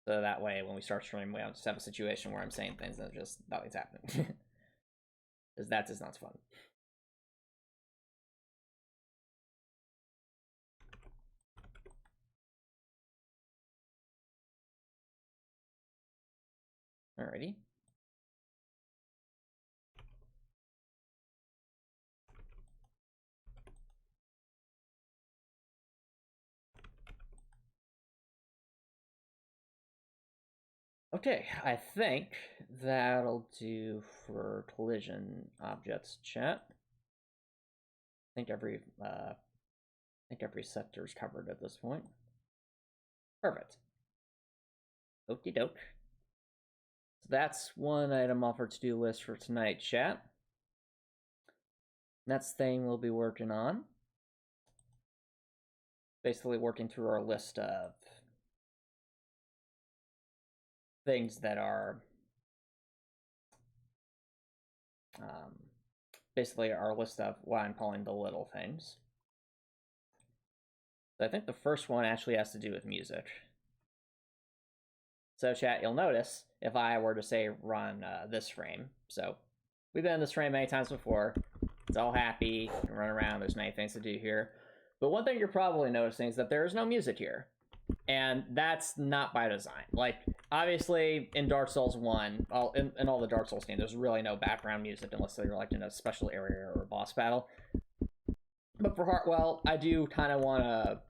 So that way, when we start streaming, we don't just have a situation where I'm saying things and just nothing's happening. Because that is not fun. Alrighty. Okay, I think that'll do for collision objects chat. I think every sector is covered at this point. Perfect. Okie doke. So that's one item off our to-do list for tonight, chat. Next thing we'll be working on, basically working through our list of things that are basically our list of what I'm calling the little things. So I think the first one actually has to do with music. So chat, you'll notice if I were to say run this frame. So we've been in this frame many times before. It's all happy, you can run around, there's many things to do here. But one thing you're probably noticing is that there is no music here. And that's not by design. Like, obviously, in Dark Souls 1, in all the Dark Souls games, there's really no background music unless you're like in a special area or a boss battle. But for Heartwell, I do kind of want to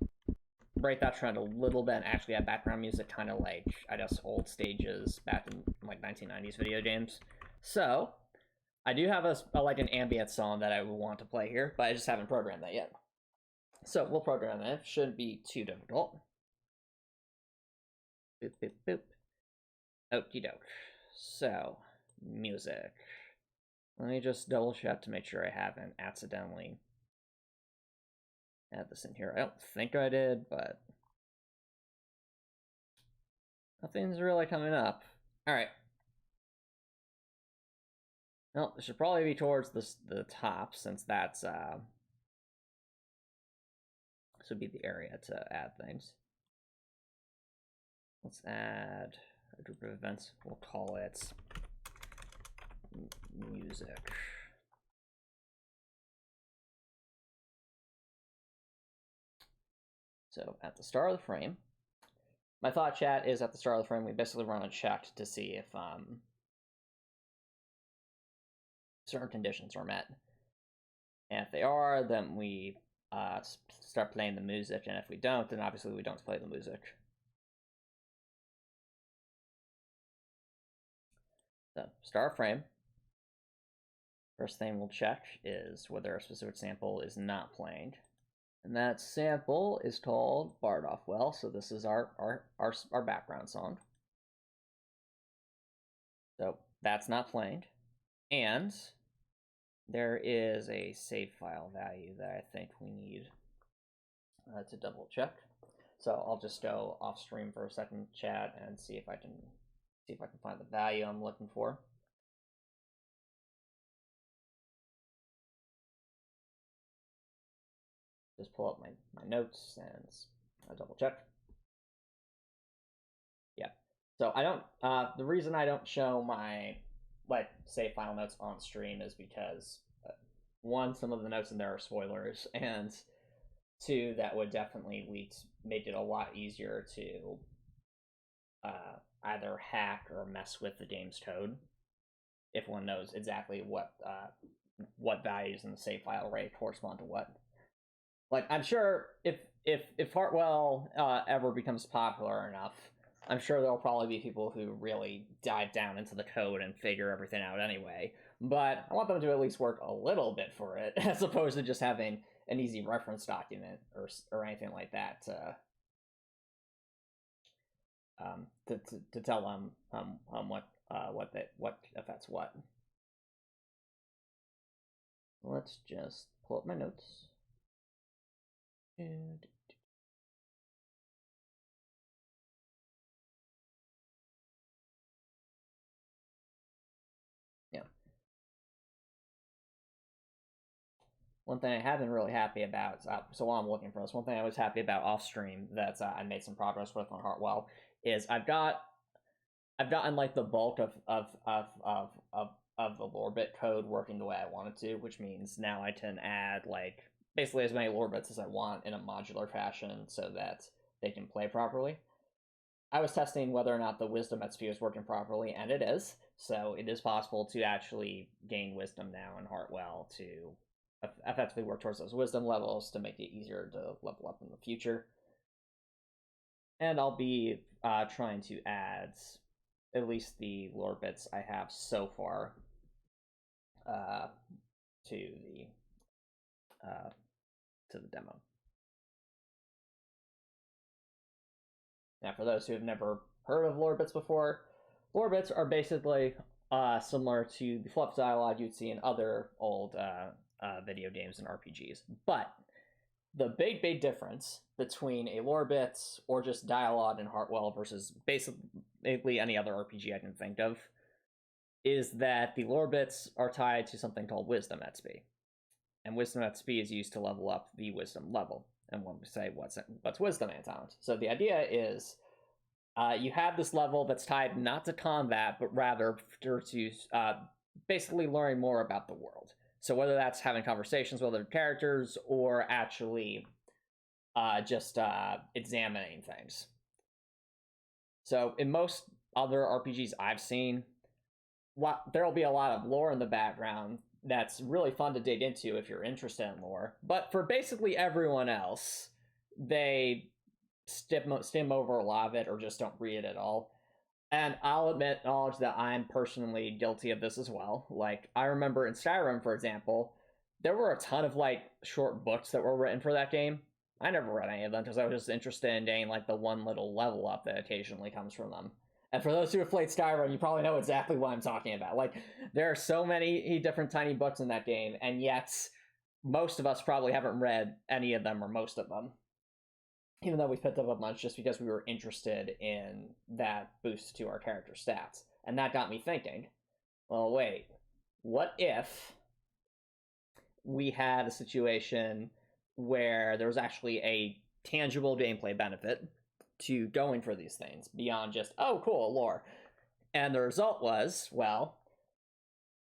break that trend a little bit and actually have background music, kind of like, I guess, old stages back in like 1990s video games. So, I do have like an ambient song that I would want to play here, but I just haven't programmed that yet. So, we'll program that. It shouldn't be too difficult. Boop, boop, boop. Okie doke. So, music. Let me just double check to make sure I haven't accidentally add this in here. I don't think I did, but nothing's really coming up. All right. Well, it should probably be towards the top, since that's this would be the area to add things. Let's add a group of events. We'll call it music. So at the start of the frame, my thought chat is at the start of the frame, we basically run a check to see if certain conditions are met. And if they are, then we start playing the music, and if we don't, then obviously we don't play the music. So, start frame. First thing we'll check is whether a specific sample is not playing. And that sample is called Heartwell, so this is our background song. So that's not playing. And there is a save file value that I think we need to double check. So I'll just go off stream for a second, chat, and see if I can find the value I'm looking for. Just pull up my notes and I'll double check. Yeah. So I don't. The reason I don't show my save file notes on stream is because one, some of the notes in there are spoilers, and two, that would definitely make it a lot easier to either hack or mess with the game's code if one knows exactly what values in the save file array correspond to what. Like, I'm sure if Heartwell ever becomes popular enough, I'm sure there'll probably be people who really dive down into the code and figure everything out anyway. But I want them to at least work a little bit for it, as opposed to just having an easy reference document or anything like that to tell them what affects what. Let's just pull up my notes. And yeah. one thing I have been really happy about, so while I'm looking for this, one thing I was happy about off stream that I made some progress with on Heartwell is I've gotten like the bulk of the lore bit code working the way I want it to, which means now I can add like basically as many lore bits as I want in a modular fashion so that they can play properly. I was testing whether or not the wisdom XP is working properly, and it is. So it is possible to actually gain wisdom now in Heartwell to effectively work towards those wisdom levels to make it easier to level up in the future. And I'll be trying to add at least the lore bits I have so far to the demo. Now, for those who have never heard of lore bits before, lore bits are basically similar to the fluff dialogue you'd see in other old video games and RPGs. But the big difference between a lore bit or just dialogue in Heartwell versus basically any other RPG I can think of is that the lore bits are tied to something called wisdom XP. And wisdom XP is used to level up the wisdom level. And when we say what's wisdom, Antomicx. So the idea is you have this level that's tied not to combat, but rather to basically learning more about the world. So whether that's having conversations with other characters or actually just examining things. So in most other RPGs I've seen, there will be a lot of lore in the background that's really fun to dig into if you're interested in lore. But for basically everyone else, they skim over a lot of it or just don't read it at all. And I'll acknowledge that I'm personally guilty of this as well. Like, I remember in Skyrim, for example, there were a ton of, like, short books that were written for that game. I never read any of them because I was just interested in getting, like, the one little level up that occasionally comes from them. And for those who have played Skyrim, you probably know exactly what I'm talking about. Like, there are so many different tiny books in that game, and yet most of us probably haven't read any of them or most of them. Even though we picked up a bunch just because we were interested in that boost to our character stats. And that got me thinking, well, wait, what if we had a situation where there was actually a tangible gameplay benefit to going for these things beyond just, oh, cool, lore. And the result was, well,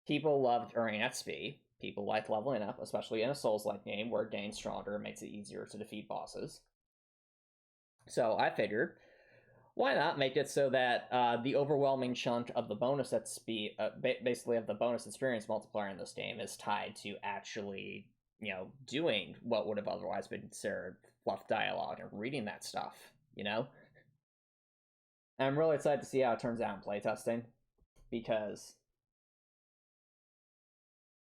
people loved earning XP. People liked leveling up, especially in a Souls-like game where getting stronger makes it easier to defeat bosses. So I figured, why not make it so that the overwhelming chunk of the bonus XP, basically of the bonus experience multiplier in this game, is tied to actually, doing what would have otherwise been considered fluff dialogue and reading that stuff, And I'm really excited to see how it turns out in playtesting, because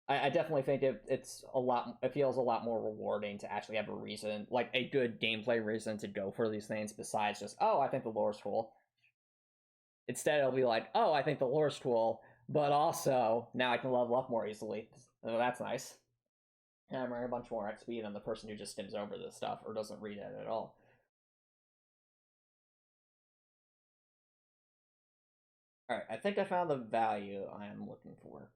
I definitely think it feels a lot more rewarding to actually have a reason, like a good gameplay reason to go for these things besides just, oh, I think the lore's cool. Instead, it'll be like, oh, I think the lore's cool, but also now I can level up more easily. So that's nice. And I'm earning a bunch more XP than the person who just skims over this stuff or doesn't read it at all. Alright, I think I found the value I am looking for.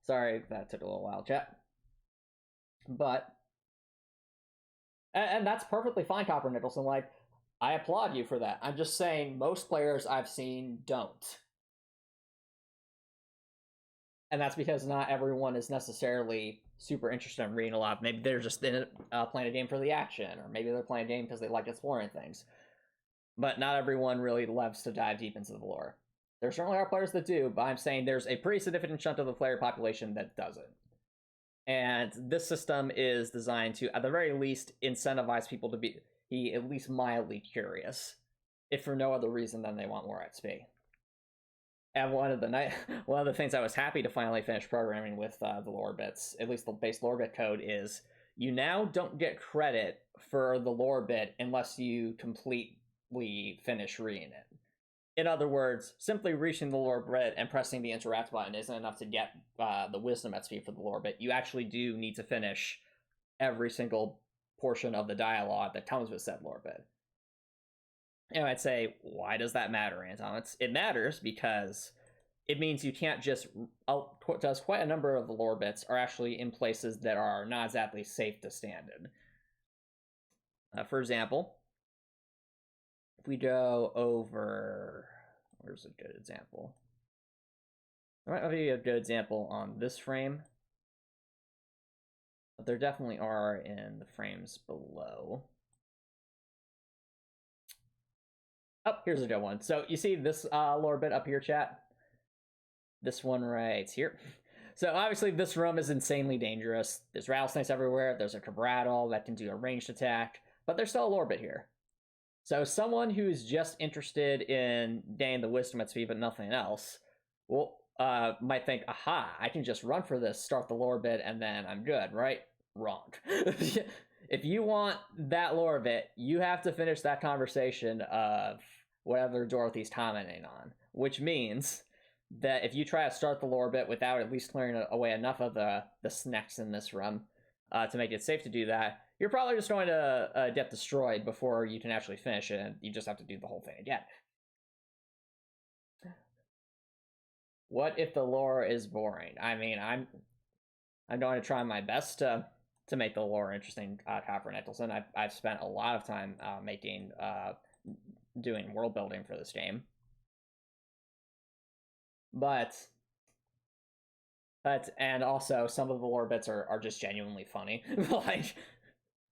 Sorry, that took a little while, chat. But, and that's perfectly fine, Copper Nicholson. Like, I applaud you for that. I'm just saying most players I've seen don't. And that's because not everyone is necessarily super interested in reading a lot. Maybe they're just playing a game for the action, or maybe they're playing a game because they like exploring things. But not everyone really loves to dive deep into the lore. There certainly are players that do, but I'm saying there's a pretty significant chunk of the player population that doesn't. And this system is designed to, at the very least, incentivize people to be at least mildly curious, if for no other reason than they want more XP. And one of the things I was happy to finally finish programming with the lore bits, at least the base lore bit code, is you now don't get credit for the lore bit unless you completely finish reading it. In other words, simply reaching the lore bit and pressing the interact button isn't enough to get the wisdom XP for the lore bit. You actually do need to finish every single portion of the dialogue that comes with said lore bit. And I'd say, why does that matter, Antomicx? It matters because it means you can't just, does quite a number of the lore bits are actually in places that are not exactly safe to stand in. For example, if we go over, where's a good example? There might be a good example on this frame, but there definitely are in the frames below. Oh, here's a good one. So you see this lore bit up here, chat? This one right here. So obviously this room is insanely dangerous. There's rattlesnakes everywhere. There's a cabrattle that can do a ranged attack, but there's still a lore bit here. So someone who's just interested in gaining the wisdom at speed but nothing else, well, might think, aha, I can just run for this, start the lore bit, and then I'm good, right? Wrong. If you want that lore bit, you have to finish that conversation of whatever Dorothy's commenting on, which means that if you try to start the lore bit without at least clearing away enough of the snacks in this room to make it safe to do that, you're probably just going to get destroyed before you can actually finish it, and you just have to do the whole thing again. What if the lore is boring? I mean, I'm going to try my best to make the lore interesting, Copper Nicholson. I've spent a lot of time doing world building for this game. But and also some of the lore bits are just genuinely funny.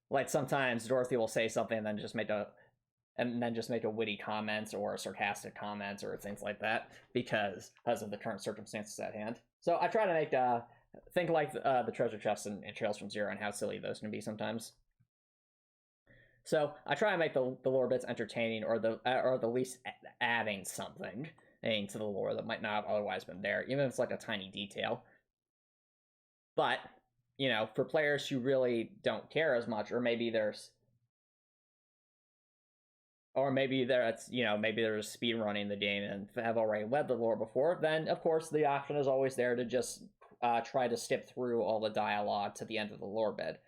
like sometimes Dorothy will say something and then just make a witty comment or a sarcastic comment or things like that because of the current circumstances at hand. So I try to make think like the treasure chests and Trails from Zero and how silly those can be sometimes. So I try to make the lore bits entertaining or the least adding something to the lore that might not have otherwise been there, even if it's like a tiny detail. But, you know, for players who really don't care as much, or maybe there's speed running the game and have already read the lore before, then of course the option is always there to just try to skip through all the dialogue to the end of the lore bit.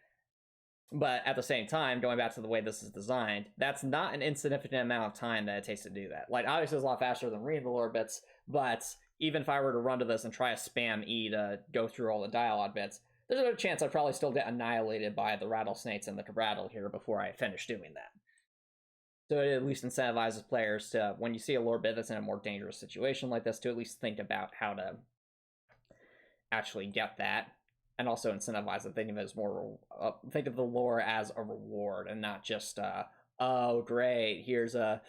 But at the same time, going back to the way this is designed, that's not an insignificant amount of time that it takes to do that. Like, obviously it's a lot faster than reading the lore bits, but even if I were to run to this and try to spam E to go through all the dialogue bits, there's a good chance I'd probably still get annihilated by the rattlesnakes and the cabrattle here before I finish doing that. So it at least incentivizes players to, when you see a lore bit that's in a more dangerous situation like this, to at least think about how to actually get that. And also incentivize it, think of the lore as a reward and not just oh great, here's a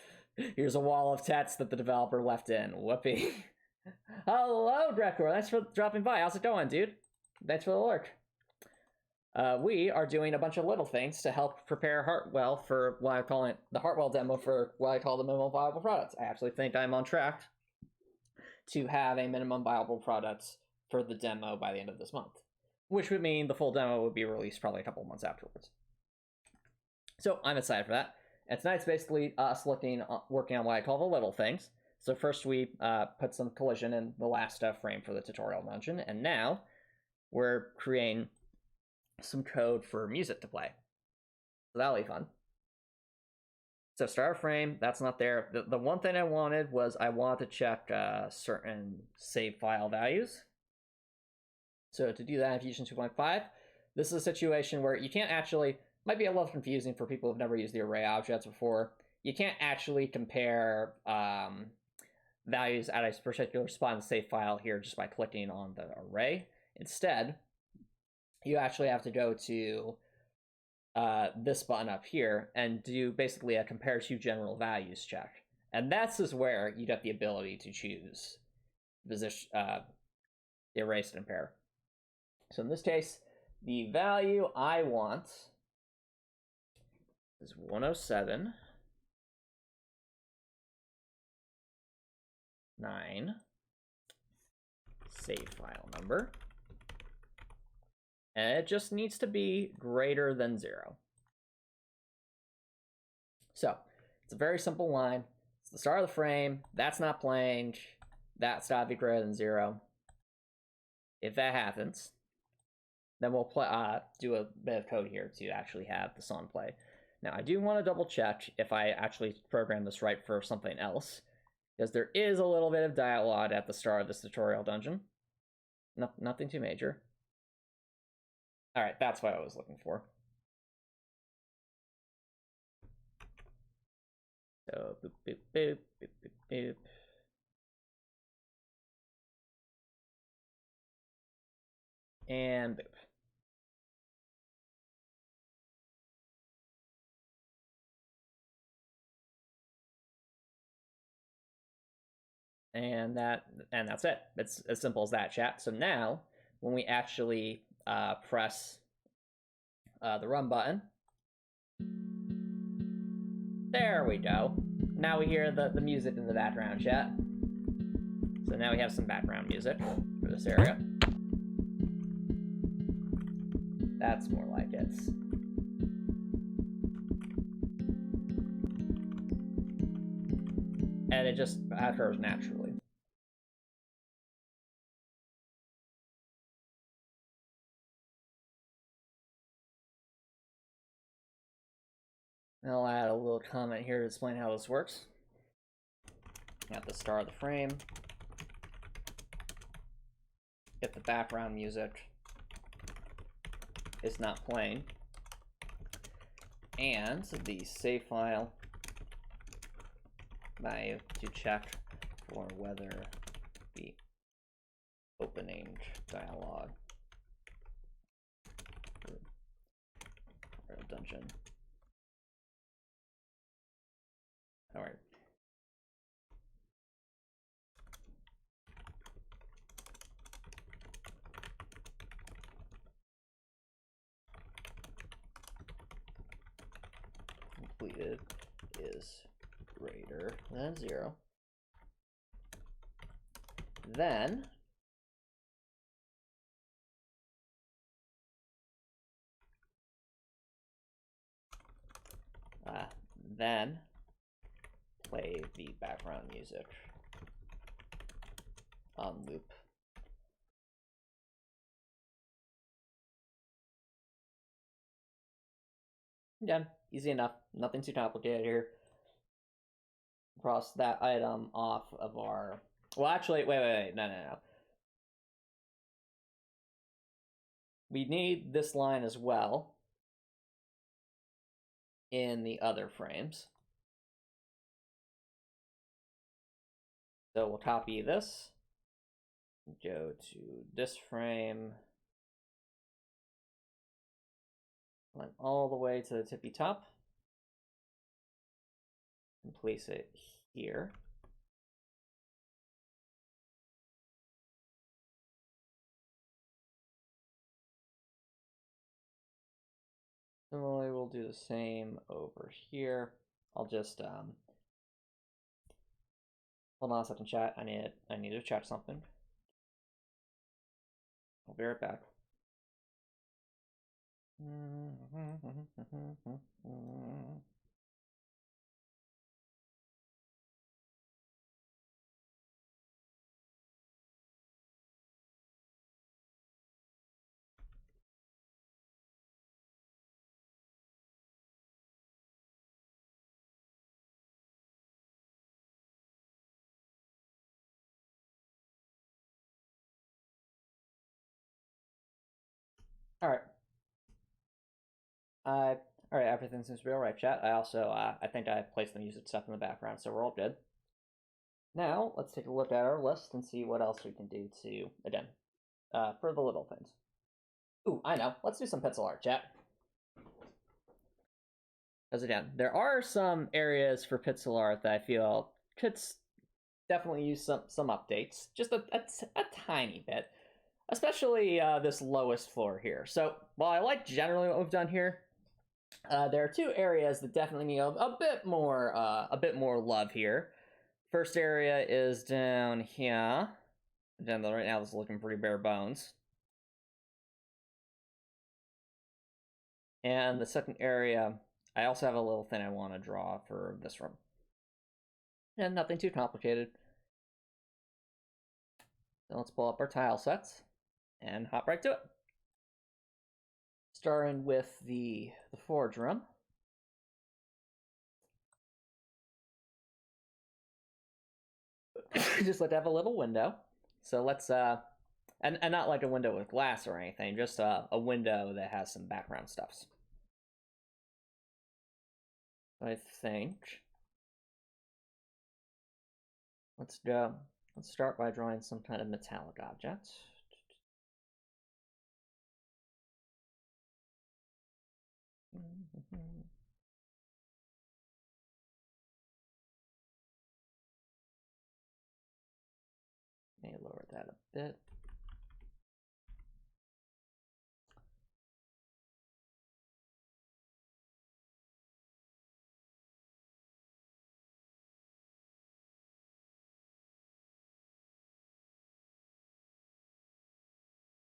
wall of text that the developer left in. Whoopee. Hello, Drekor. Thanks for dropping by. How's it going, dude? Thanks for the lurk. We are doing a bunch of little things to help prepare Heartwell for what I'm calling the Heartwell demo for what I call the minimum viable products. I actually think I'm on track to have a minimum viable product for the demo by the end of this month, which would mean the full demo would be released probably a couple months afterwards. So I'm excited for that. And tonight's basically us working on what I call the little things. So first we put some collision in the last frame for the tutorial dungeon, and now we're creating some code for music to play. So that'll be fun. So start a frame, that's not there. The one thing I wanted was I wanted to check certain save file values. So to do that in Fusion 2.5, this is a situation where you can't actually, might be a little confusing for people who've never used the array objects before. You can't actually compare values at a particular spot in the save file here just by clicking on the array. Instead, you actually have to go to this button up here and do basically a compare to general values check. And that's is where you get the ability to choose position, erase and compare. So in this case, the value I want is 107.9 save file number. And it just needs to be greater than 0. So it's a very simple line. It's the start of the frame. That's not playing. That's got to be greater than 0. If that happens, then we'll do a bit of code here to actually have the song play. Now, I do want to double check if I actually programmed this right for something else. because there is a little bit of dialogue at the start of this tutorial dungeon. Nothing too major. All right, that's what I was looking for. So boop, boop, boop, boop, boop, boop. And boop. And that's it. It's as simple as that, chat. So now, when we actually press the run button, there we go. Now we hear the music in the background, chat. So now we have some background music for this area. That's more like it. And it just occurs naturally. I'll add a little comment here to explain how this works. At the start of the frame, if the background music is not playing, and the save file, I have to check for whether the opening dialogue or dungeon. All right. Completed is greater than 0. Then play the background music on loop. Done. Easy enough. Nothing too complicated here. Cross that item off of our... Well, actually, wait. No. We need this line as well in the other frames. So we'll copy this, go to this frame, went all the way to the tippy top, and place it here. Similarly, we'll do the same over here. I'll just hold on a second, chat. I need to check something. I'll be right back. All right. All right, everything seems to be all right, chat. I also, I think I placed the music stuff in the background, so we're all good. Now, let's take a look at our list and see what else we can do to, again, for the little things. Ooh, I know. Let's do some pixel art, chat. Because again, there are some areas for pixel art that I feel could definitely use some updates. Just a tiny bit. Especially this lowest floor here. So while I like generally what we've done here, there are two areas that definitely need a bit more love here. First area is down here. Again, right now this is looking pretty bare bones. And the second area, I also have a little thing I want to draw for this room. And nothing too complicated. So let's pull up our tile sets and hop right to it. Starting with the forge room. just like to have a little window. So let's and not like a window with glass or anything, just a window that has some background stuffs. I think let's start by drawing some kind of metallic object. May lower that a bit.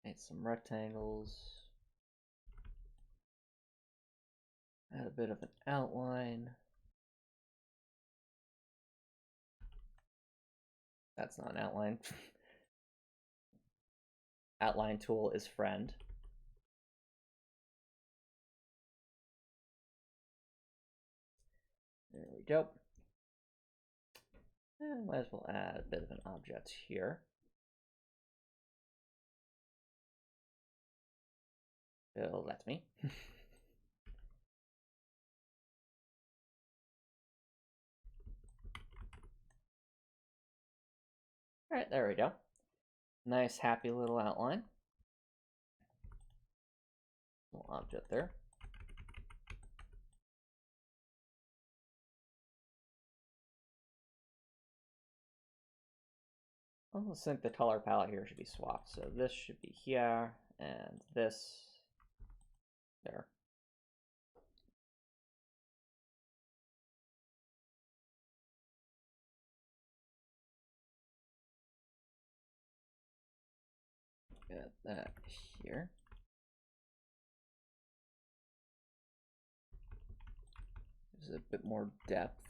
Made some rectangles. Add a bit of an outline. That's not an outline. Outline tool is friend. There we go. And might as well add a bit of an object here. Oh, that's me. All right, there we go. Nice, happy little outline. Little object there. I almost think the color palette here should be swapped. So this should be here, and this there. Get that here. There's a bit more depth.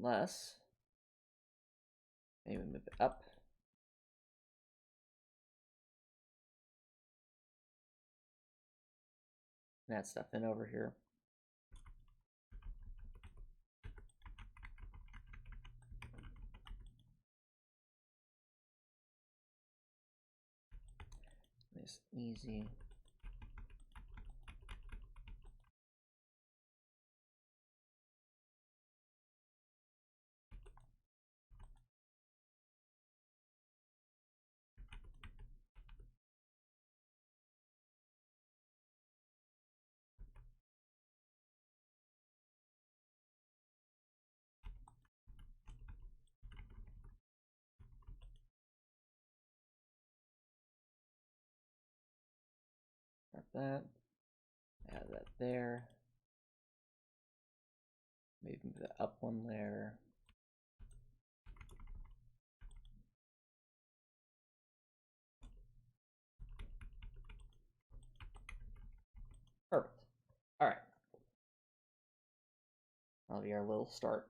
Unless, maybe move it up. Add stuff in over here. Nice, easy. Got that. Add that there. Maybe move that up one layer. Perfect. All right. That'll be our little start.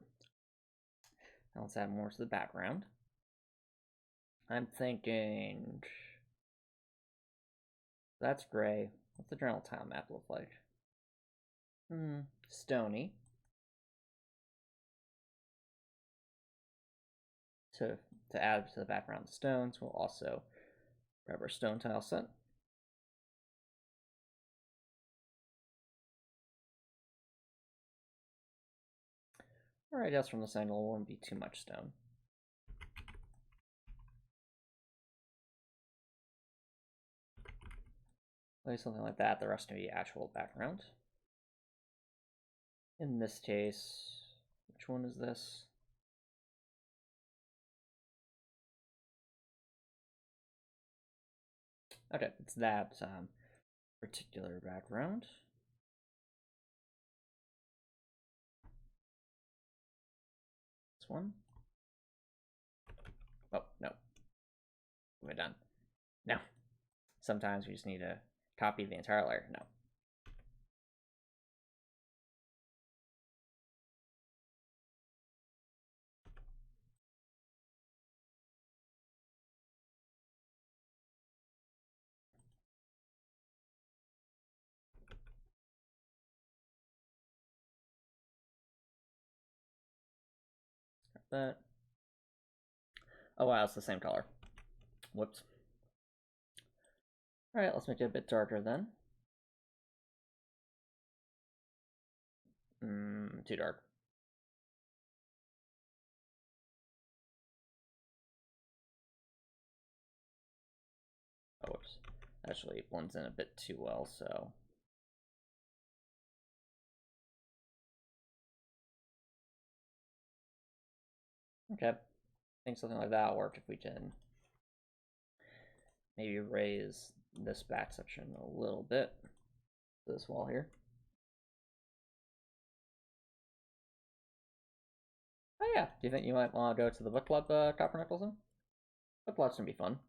Now let's add more to the background. I'm thinking that's gray. What's the general tile map look like? Stony. To add to the background stones, we'll also grab our stone tile set. Or I guess from this angle, it won't be too much stone. Like something like that, the rest can be actual background. In this case, which one is this? Okay, it's that particular background. This one. Oh, no. We're done. No. Sometimes we just need to copy the entire layer. No. that. Oh wow, it's the same color. Whoops. Alright, let's make it a bit darker then. Too dark. Oh, whoops. Actually, it blends in a bit too well, so. Okay. I think something like that will work if we can maybe raise this back section a little bit. This wall here. Oh yeah, do you think you might want to go to the book club, Copper Nicholson? Book club's gonna be fun.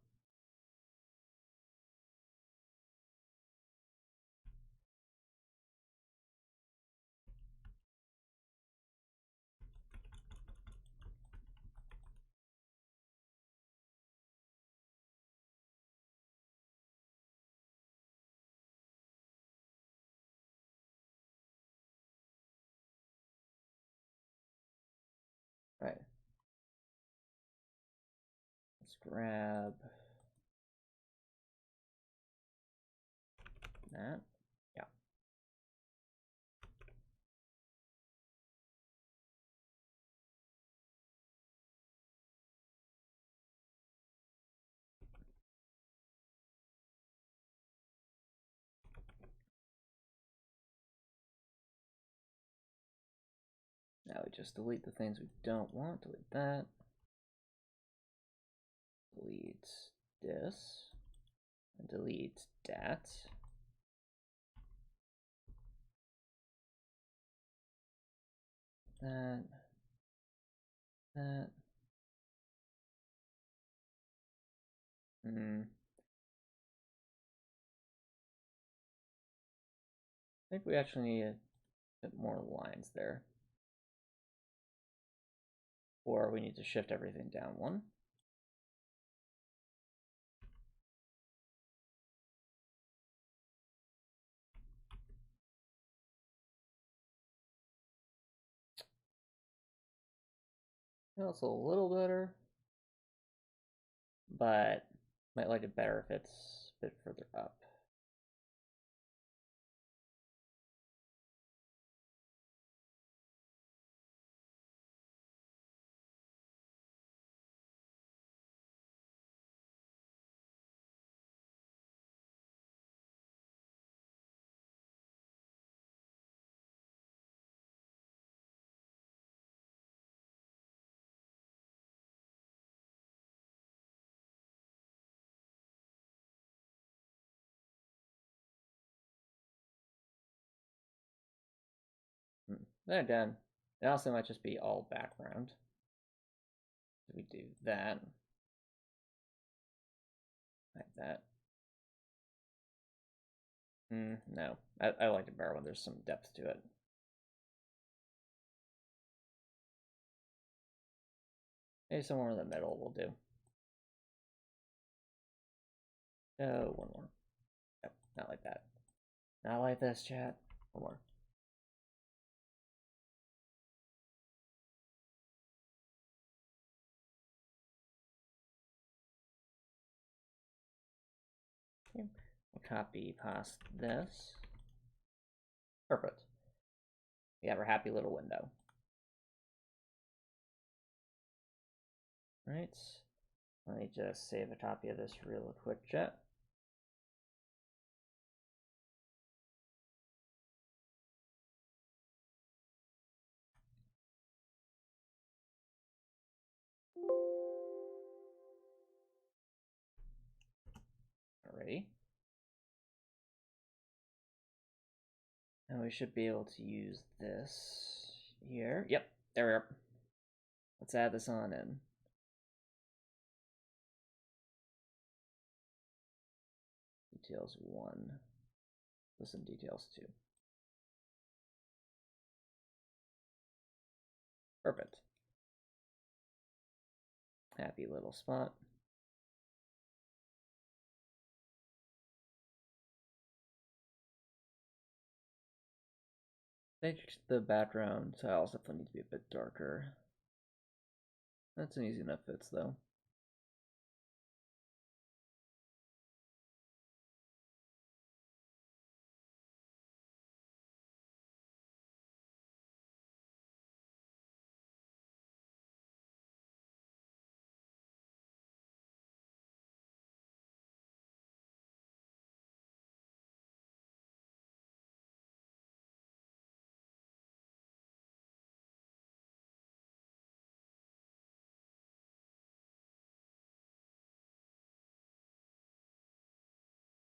Right. Let's grab that. Yeah. Now we just delete the things we don't want. Delete that. Delete this. And delete that. That. That. I think we actually need a bit more lines there. Or we need to shift everything down one. That's a little better, but might like it better if it's a bit further up. Then again, it also might just be all background. If we do that, like that. No, I like it better when there's some depth to it. Maybe somewhere in the middle will do. Oh, one more. Yep, not like that. Not like this, chat. One more. Okay. We'll copy past this. Perfect. We have our happy little window. All right. Let me just save a copy of this real quick, chat. Alrighty. And we should be able to use this here. Yep, there we are. Let's add this on in. Details 1. With some details 2. Perfect. Happy little spot. I think the background tiles definitely need to be a bit darker. That's an easy enough fits, though.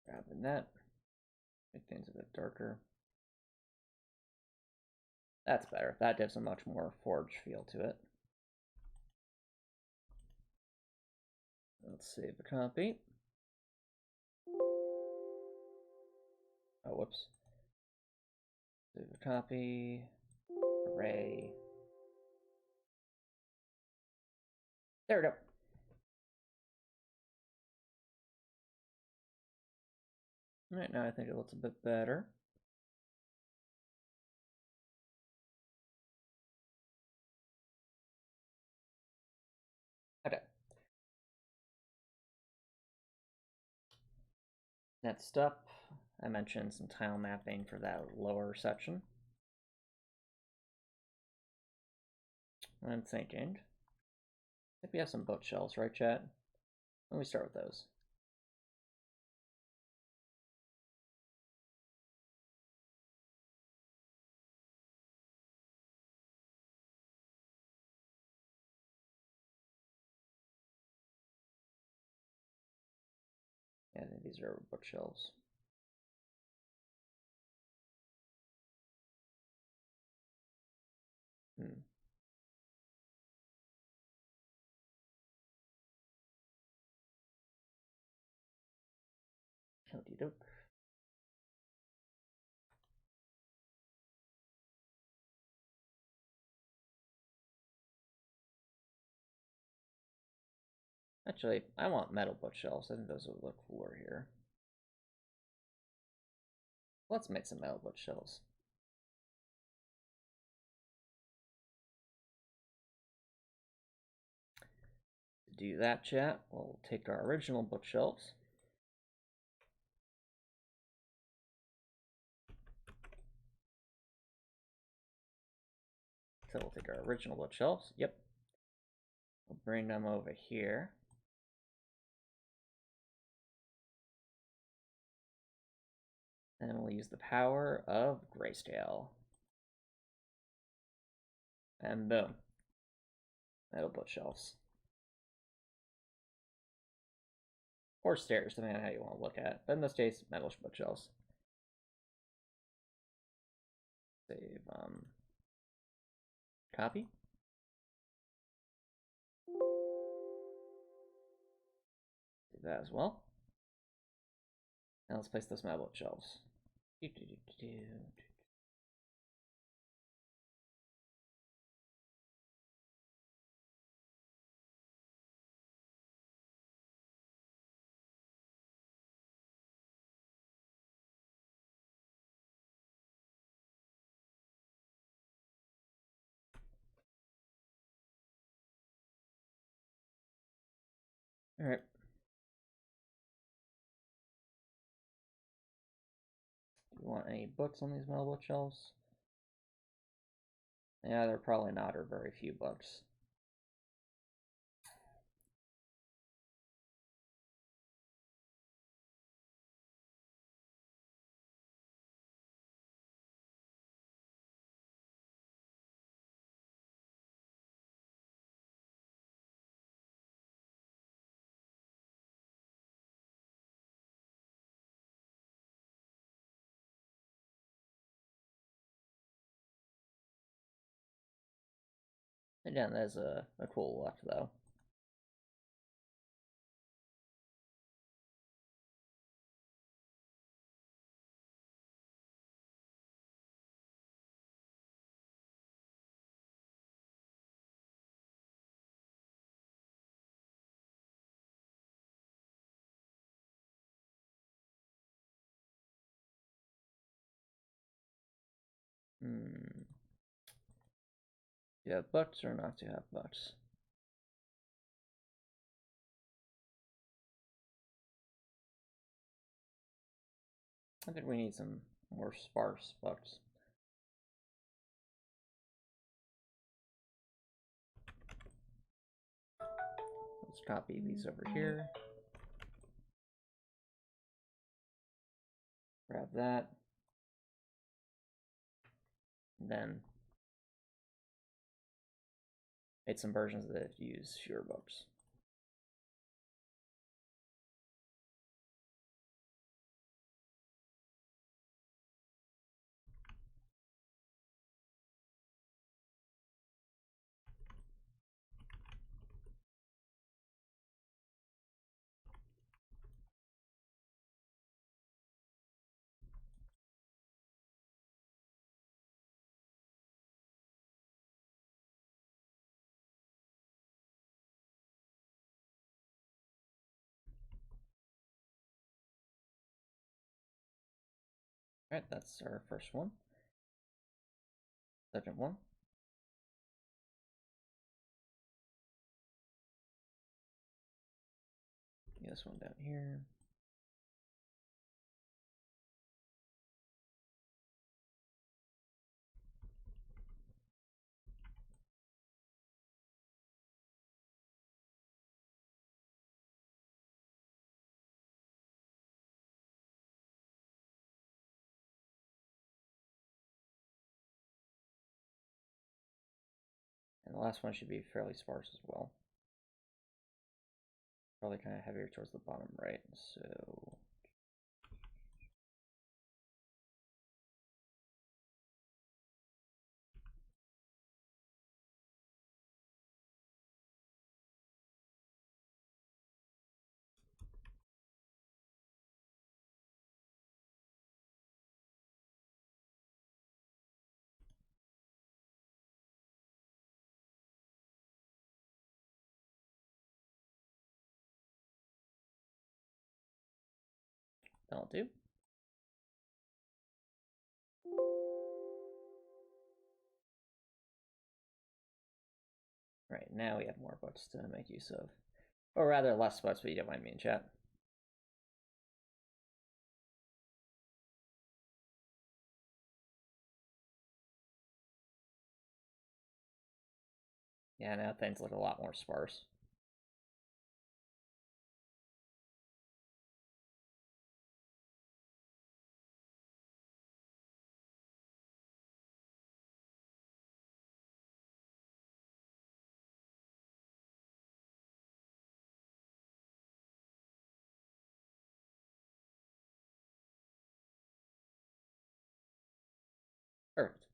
Grabbing that. Make things a bit darker. That's better. That gives a much more forged feel to it. Let's save the copy. Oh, whoops. Save the copy. Array. There we go. All right, now I think it looks a bit better. Okay. Next up, I mentioned some tile mapping for that lower section. I'm thinking, I think we have some bookshelves, right, chat? Let me start with those. Yeah, I think these are bookshelves. Okey doke. Actually, I want metal bookshelves. I think those would look cooler here. Let's make some metal bookshelves. To do that, chat, we'll take our original bookshelves. So we'll take our original bookshelves. Yep. We'll bring them over here. And we'll use the power of grayscale. And boom. Metal bookshelves. Or stairs, depending on how you want to look at it. But in this case, metal bookshelves. Save copy. Do that as well. Now let's place those metal bookshelves. All right. Do you want any books on these metal bookshelves? Yeah, there probably not, or very few books. Again, that's a cool look, though. Do you have books or not to have books? I think we need some more sparse books. Let's copy these over here. Grab that. And then made some versions that use fewer books. All right, that's our first one. Second one. This one down here. And the last one should be fairly sparse as well. Probably kind of heavier towards the bottom right, so... That'll do. Right, now we have more books to make use of. Or rather, less books, but you don't mind me in chat. Yeah, now things look a lot more sparse. Perfect.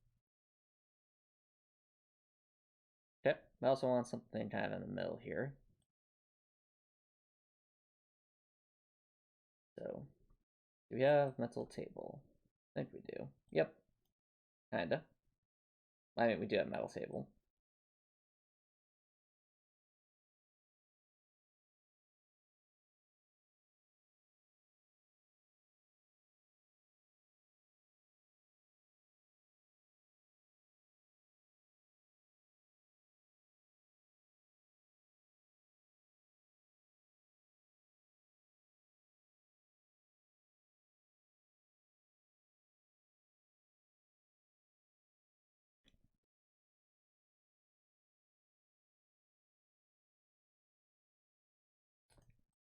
Okay, I also want something kind of in the middle here. So, do we have mental table? I think we do. Yep. Kinda. I mean, we do have metal table.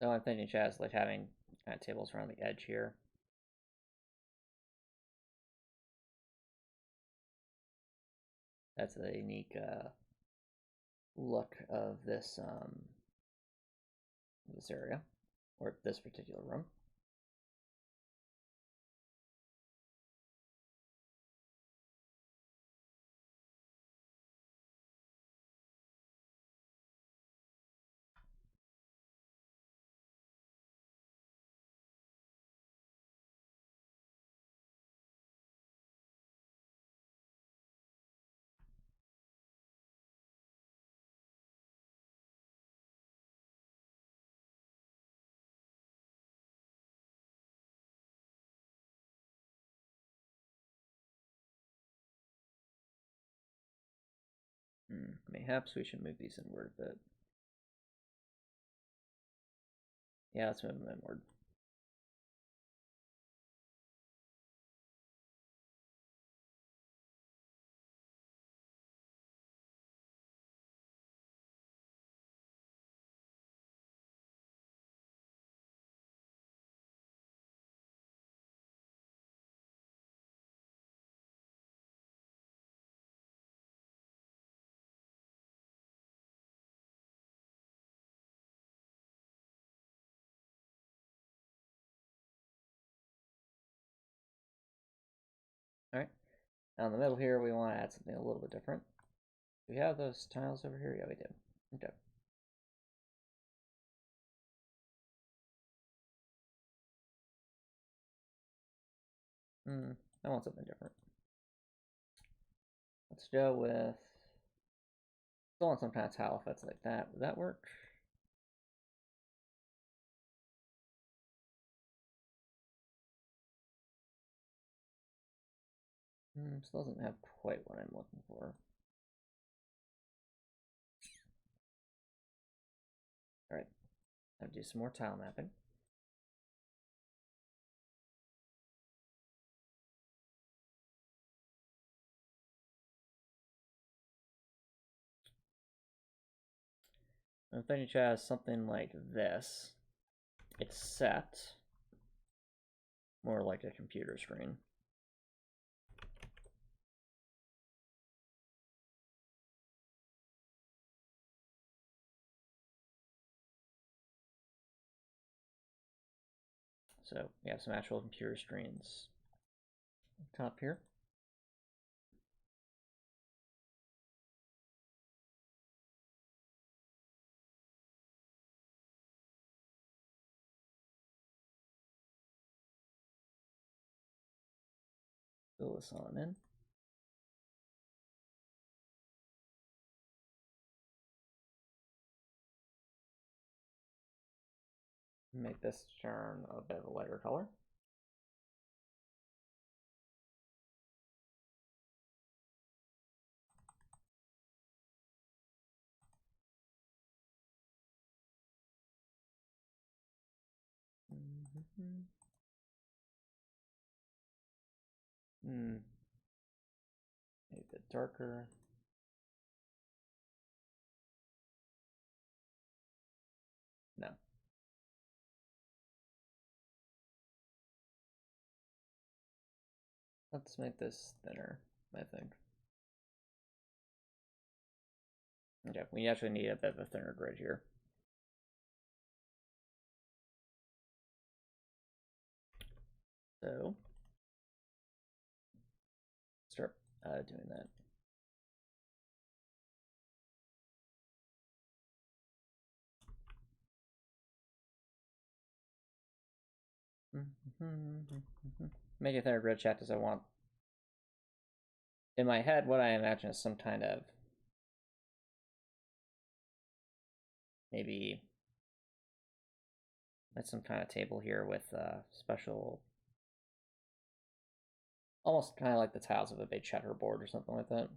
So I'm thinking, chat, is like having kind of tables around the edge here. That's a unique look of this area, or this particular room. Mayhaps we should move these inward a bit. Yeah, let's move them inward. All right. Now in the middle here, we want to add something a little bit different. Do we have those tiles over here? Yeah, we do. Okay. I want something different. Let's go with, still want some kind of tile if that's like that. Would that work? Still doesn't have quite what I'm looking for. All right, I'll do some more tile mapping. I'm thinking it has something like this, except more like a computer screen. So we have some actual computer screens top here. Fill this on in. Make this turn a bit of a lighter color. Maybe a bit darker. No. Let's make this thinner, I think. Okay, we actually need a bit of a thinner grid here. So, start doing that. Make a thinner grid chat as I want. In my head, what I imagine is some kind of maybe like some kind of table here with special, almost kind of like the tiles of a big checkerboard or something like that.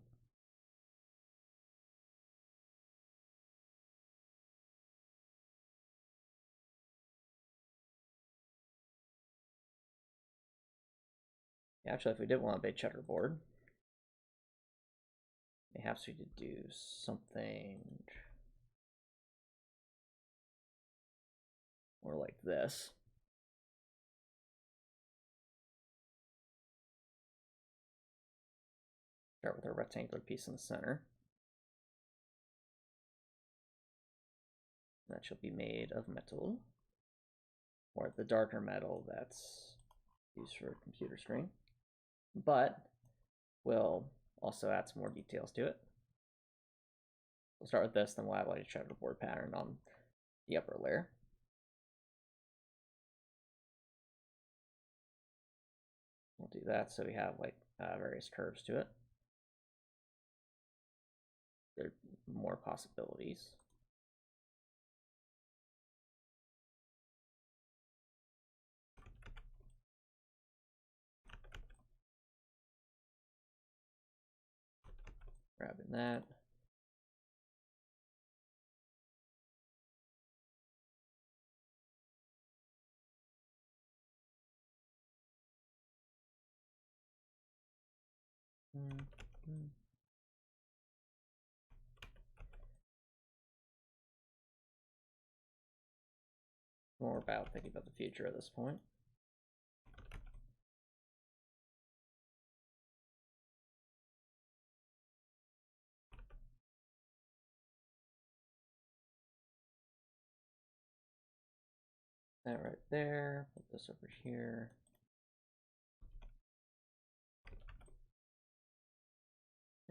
Actually, if we did want a big checkerboard, perhaps we could do something more like this. Start with a rectangular piece in the center. That shall be made of metal, or the darker metal that's used for a computer screen. But we'll also add some more details to it. We'll start with this, then we'll add like a checkerboard pattern on the upper layer. We'll do that so we have like various curves to it. There are more possibilities. Grabbing that. More about thinking about the future at this point. That right there, put this over here.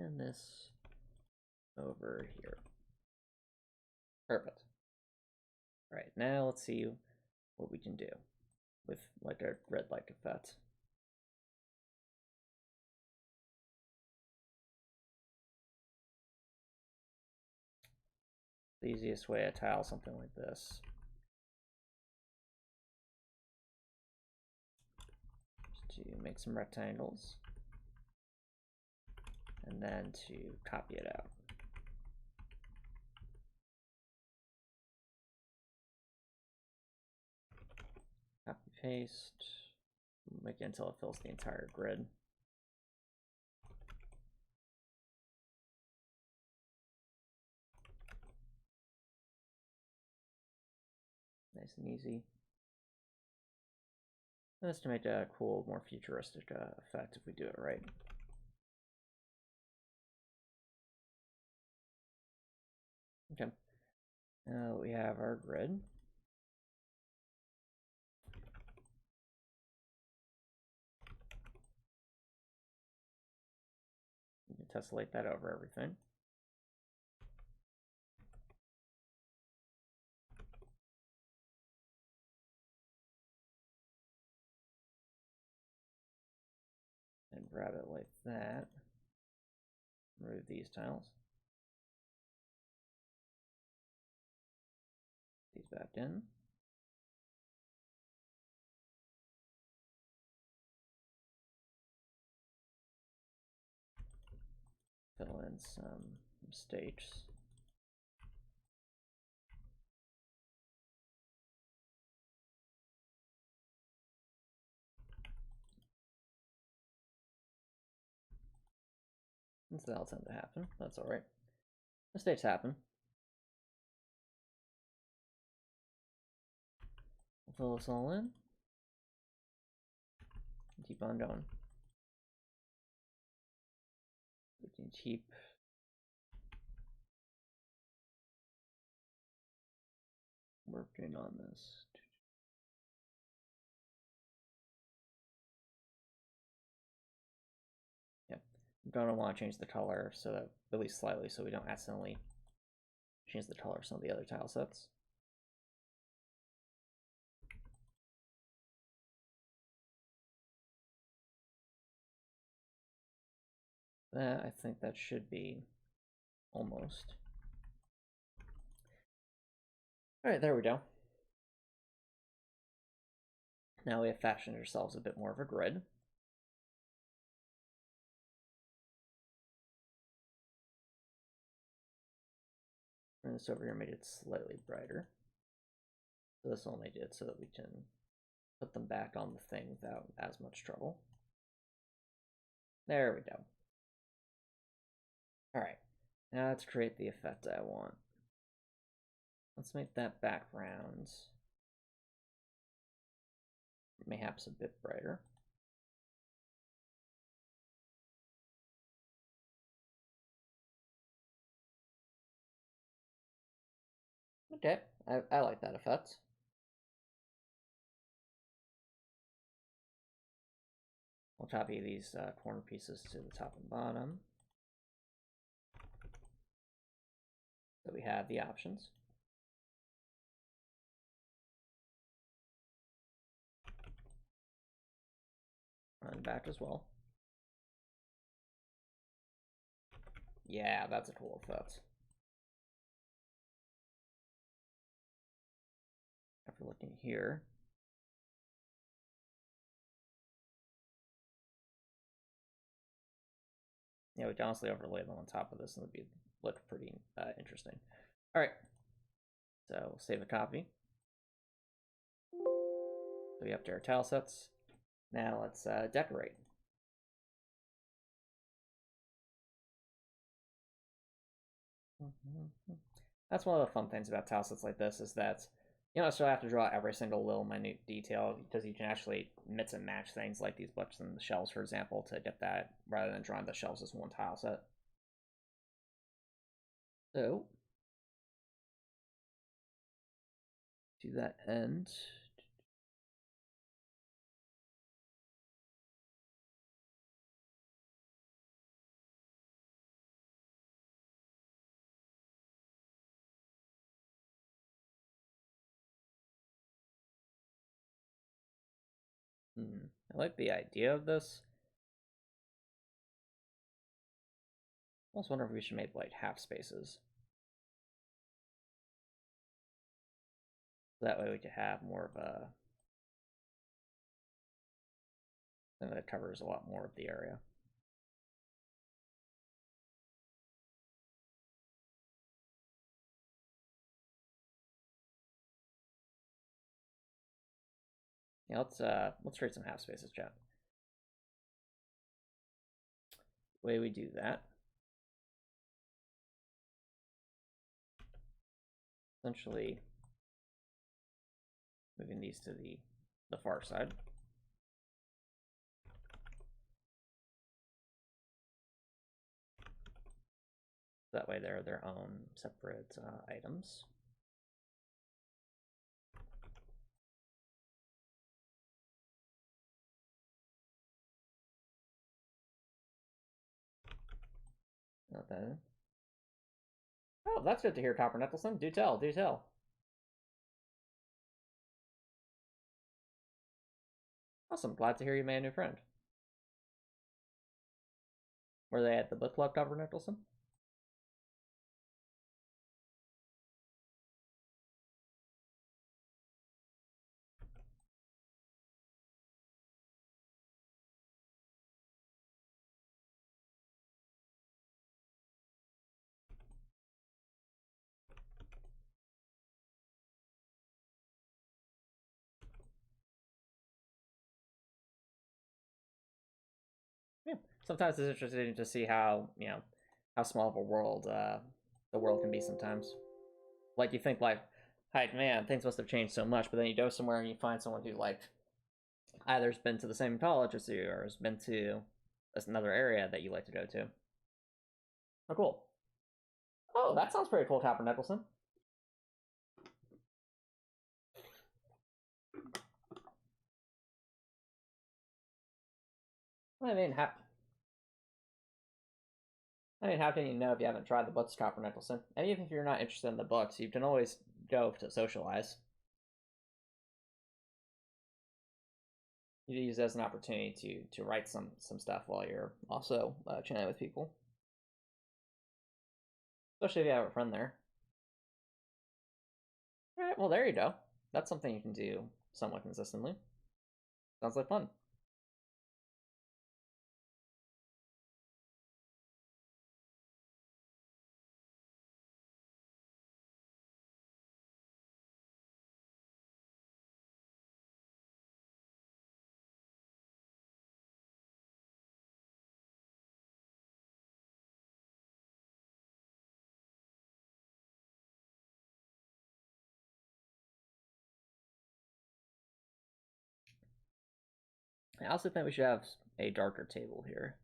and this over here. Perfect. All right, now let's see what we can do with like a grid like effect. The easiest way to tile something like this is to make some rectangles and then to copy it out. Copy paste, make it until it fills the entire grid. Nice and easy. And this to make a cool, more futuristic effect if we do it right. Okay. Now we have our grid. You can tessellate that over everything. And grab it like that. Remove these tiles. These back in. Fill in some mistakes. That'll tend to happen. That's all right. Mistakes happen. We'll fill this all in. Keep on going. We can keep working on this. Yeah, I'm gonna want to change the color so that at least slightly, so we don't accidentally change the color of some of the other tile sets. I think that should be almost. All right, there we go. Now we have fashioned ourselves a bit more of a grid. And this over here made it slightly brighter. So this only did so that we can put them back on the thing without as much trouble. There we go. All right, now let's create the effect I want. Let's make that background mayhaps a bit brighter. Okay, I like that effect. We'll copy these corner pieces to the top and bottom. So we have the options. Run back as well. Yeah, that's a cool effect. After looking here, yeah, we can honestly overlay them on top of this and it would look pretty interesting. All right, so we'll save a copy. So we have to our tile sets. Now let's decorate. That's one of the fun things about tile sets like this is that you don't necessarily have to draw every single little minute detail because you can actually mix and match things like these books and the shelves, for example, to get that rather than drawing the shelves as one tile set. So to that end, I like the idea of this. I almost wonder if we should make like half spaces. That way we could have more of a thing that covers a lot more of the area. Yeah, let's create some half spaces, chat. The way we do that, essentially moving these to the far side. That way they're their own separate items. Not that. Oh, that's good to hear, Copper Nicholson. Do tell, do tell. Awesome, glad to hear you made a new friend. Were they at the book club, Copper Nicholson? Yeah, sometimes it's interesting to see how how small of a world the world can be sometimes. Like you think like, hey man, things must have changed so much, but then you go somewhere and you find someone who like either has been to the same college as you or has been to another area that you like to go to. Oh, cool. Oh, that sounds pretty cool, Copper Nicholson. I mean, how can you know if you haven't tried the books, Copper Nicholson? And even if you're not interested in the books, you can always go to socialize. You use it as an opportunity to write some stuff while you're also chatting with people, especially if you have a friend there. All right, well there you go. That's something you can do somewhat consistently. Sounds like fun. I also think we should have a darker table here.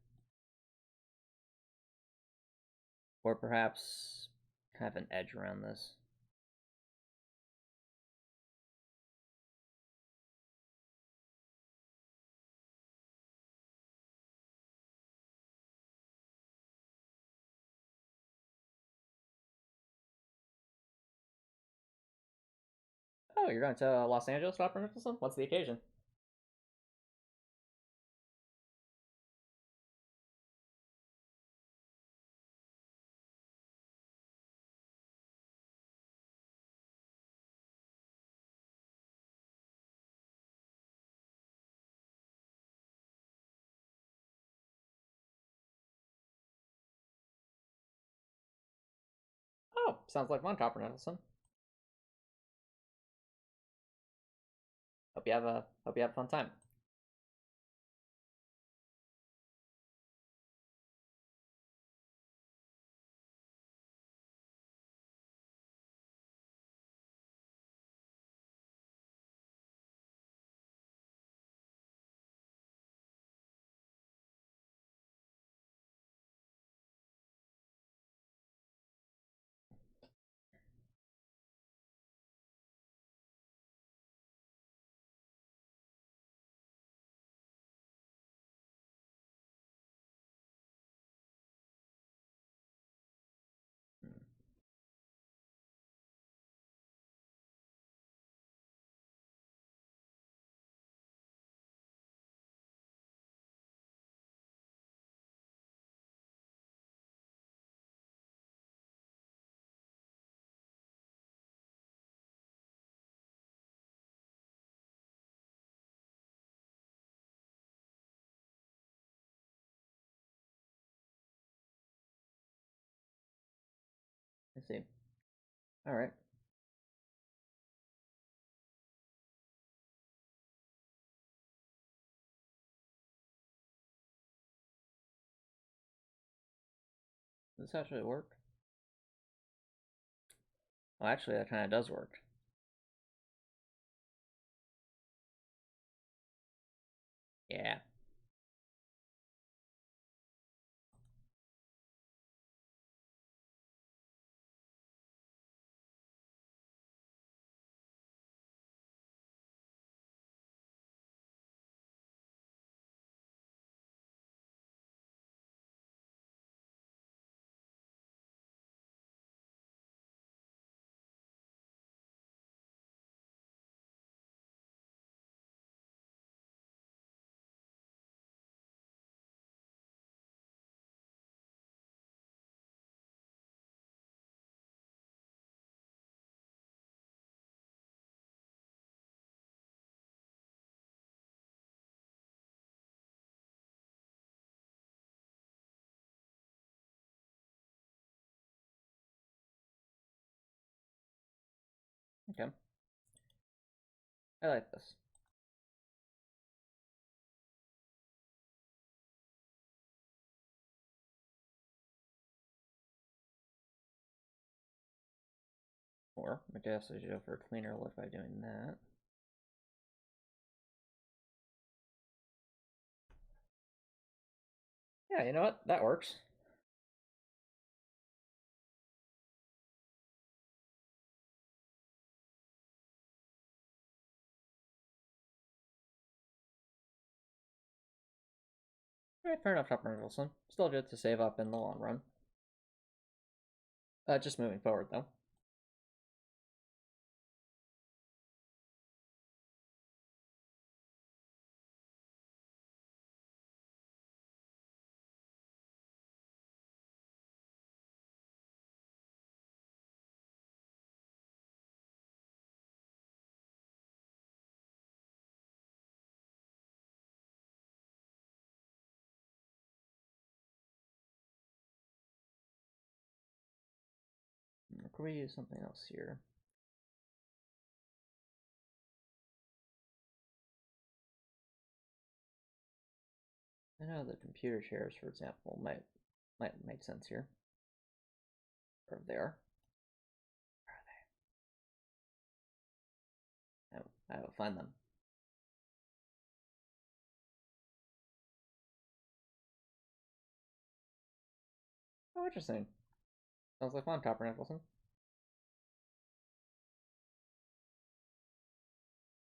Or perhaps have an edge around this. Oh, you're going to Los Angeles, Dr. Nicholson? What's the occasion? Oh, sounds like fun, Copper Nicholson. Hope you have a fun time. see. All right. Does this actually work? Well, actually, that kind of does work. Yeah. Okay. I like this. Or I guess I should go for a cleaner look by doing that. Yeah, you know what? That works. Alright, fair enough, Dr. Nicholson. Still good to save up in the long run. Just moving forward, though. Could we use something else here? I know the computer chairs, for example, might make sense here. Or there. Where are they? I will find them. Oh, interesting. Sounds like fun, Copper Nicholson.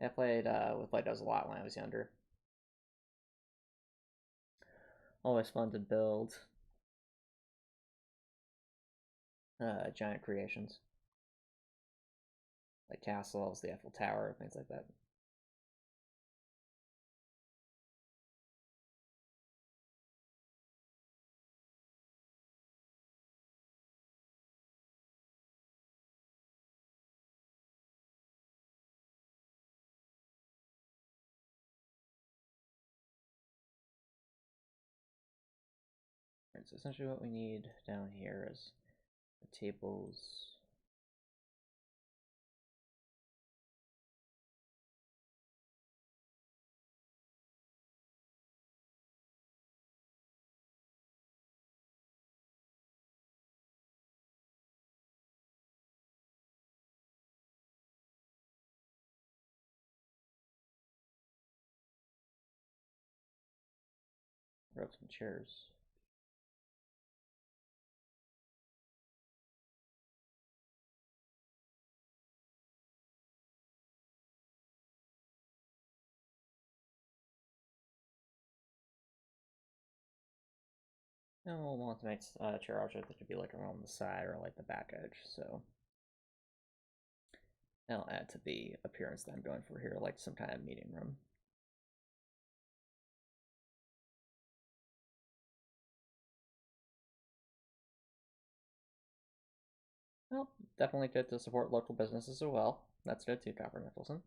I played with Legos a lot when I was younger. Always fun to build giant creations. Like castles, the Eiffel Tower, things like that. Alright, so essentially what we need down here is the tables. Grab some chairs. And we'll want to make a chair object that could be like around the side or like the back edge, so that'll add to the appearance that I'm going for here, like some kind of meeting room. Well, definitely good to support local businesses as well. That's good too, Copper Nicholson.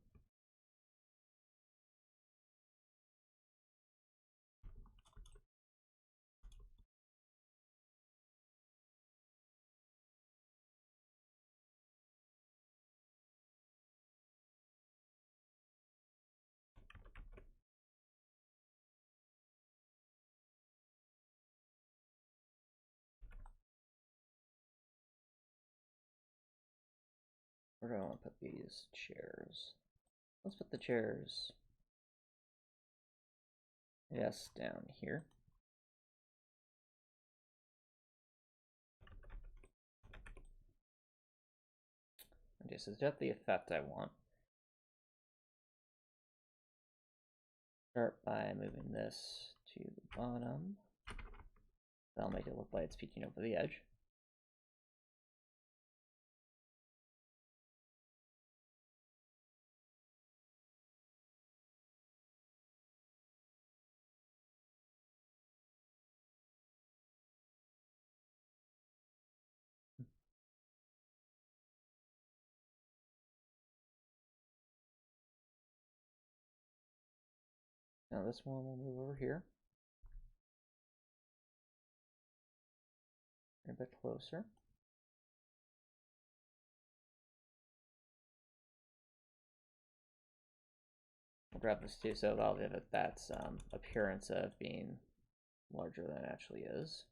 Where do I want to put these chairs? Let's put the chairs, yes, down here. Okay, so that's the effect I want. Start by moving this to the bottom. That'll make it look like it's peeking over the edge. Now this one will move over here. A bit closer. I'll grab this too, so that'll give it that appearance of being larger than it actually is.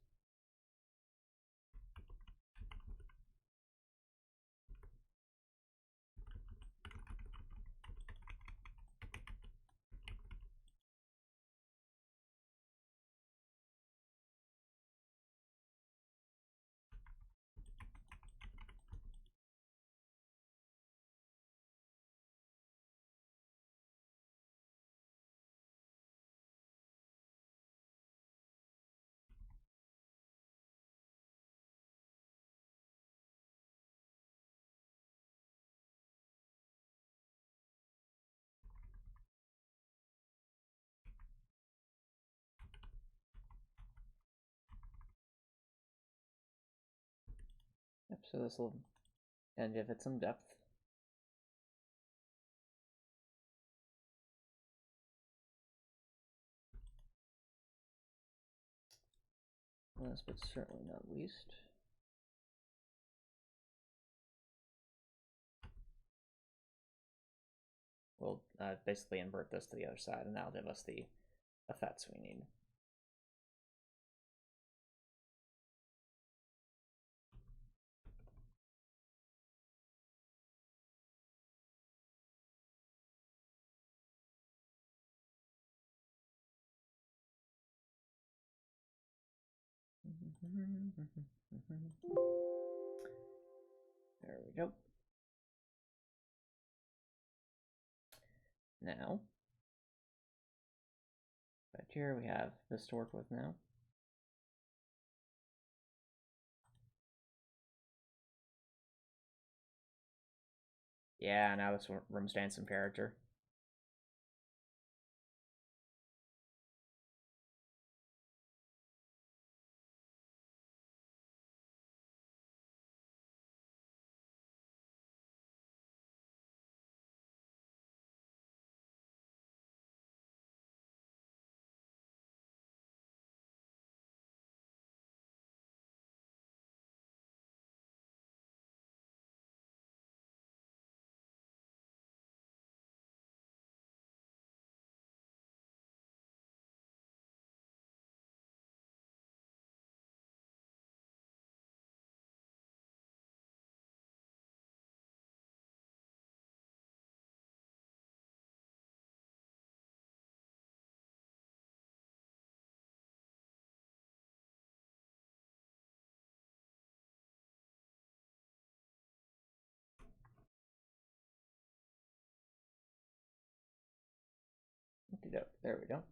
Yep, so this will give it some depth. Last but certainly not least, we'll basically invert this to the other side, and that'll give us the effects we need. There we go. Now, right here we have this to work with now. Yeah, now this room stands some character. There we go.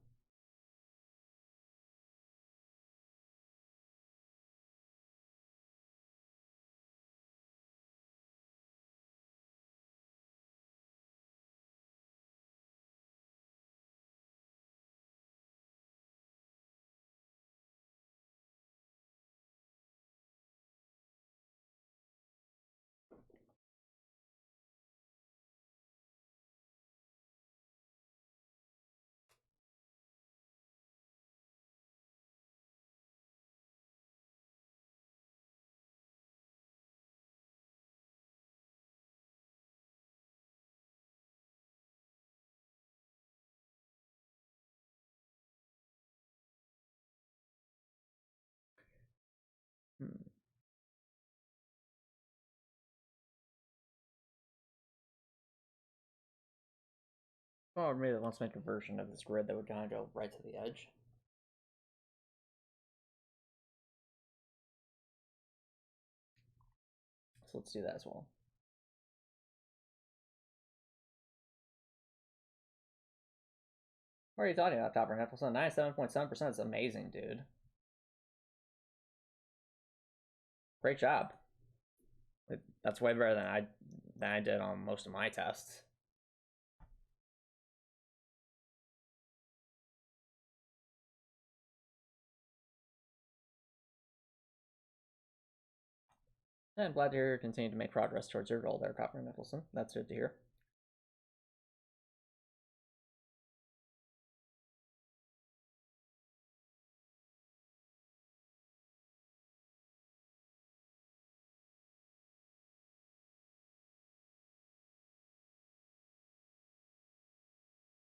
Oh, maybe it wants to make a version of this grid that would kind of go right to the edge. So let's do that as well. What are you talking about, Topper Nicholson? 97.7% is amazing, dude. Great job. That's way better than I did on most of my tests. And I'm glad to hear you continue to make progress towards your goal there, Copper Nicholson. That's good to hear.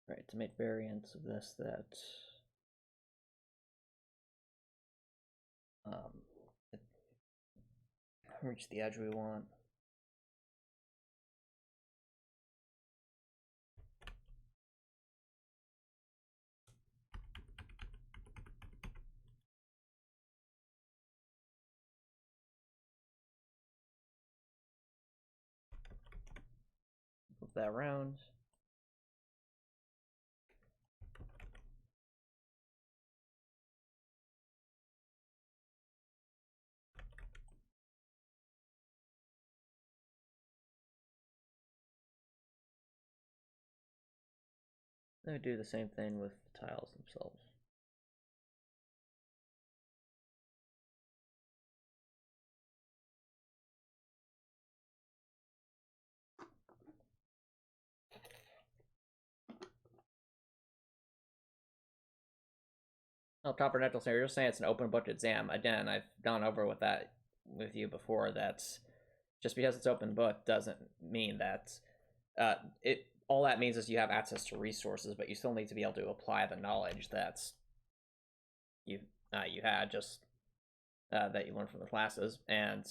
Right, to make variants of this that reach the edge we want. Move that around. Then we do the same thing with the tiles themselves. Oh, Copper Nicholson, you're just saying it's an open book exam. Again, I've gone over with that with you before. That's just because it's open book doesn't mean that it. All that means is you have access to resources, but you still need to be able to apply the knowledge that's you had just that you learned from the classes. And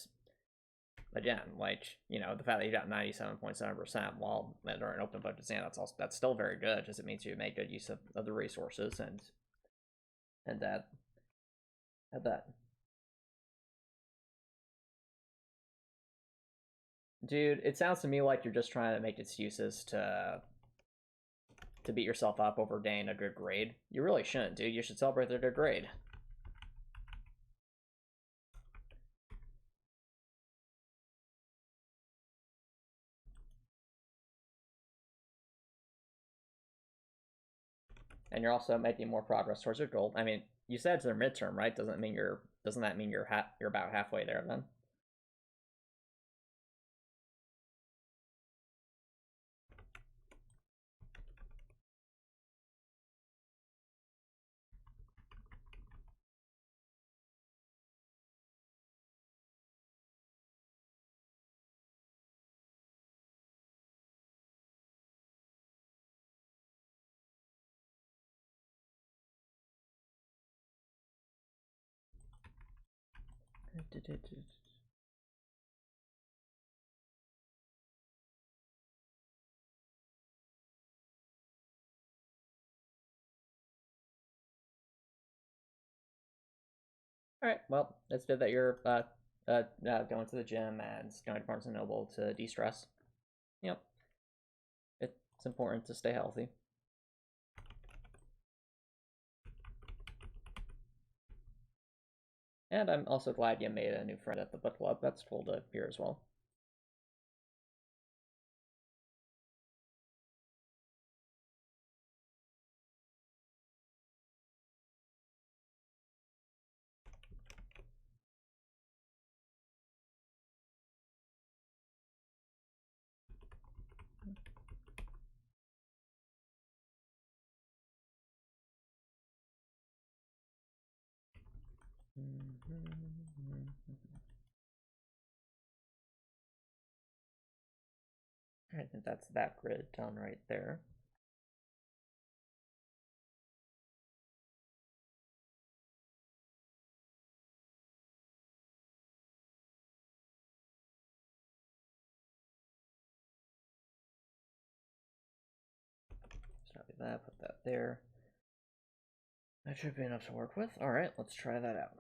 again, like, you know, the fact that you got 97.7% while during an open book exam, that's still very good, because it means you make good use of the resources and that at that. Dude, it sounds to me like you're just trying to make excuses to beat yourself up over getting a good grade. You really shouldn't, dude. You should celebrate their good grade. And you're also making more progress towards your goal. I mean, you said it's their midterm, right? Doesn't that mean you're about halfway there then? All right. Well, it's good that you're going to the gym and going to Barnes and Noble to de-stress. Yep. It's important to stay healthy. And I'm also glad you made a new friend at the book club. That's cool to hear as well. I think that's that grid done right there. that, put that there. That should be enough to work with. All right, let's try that out.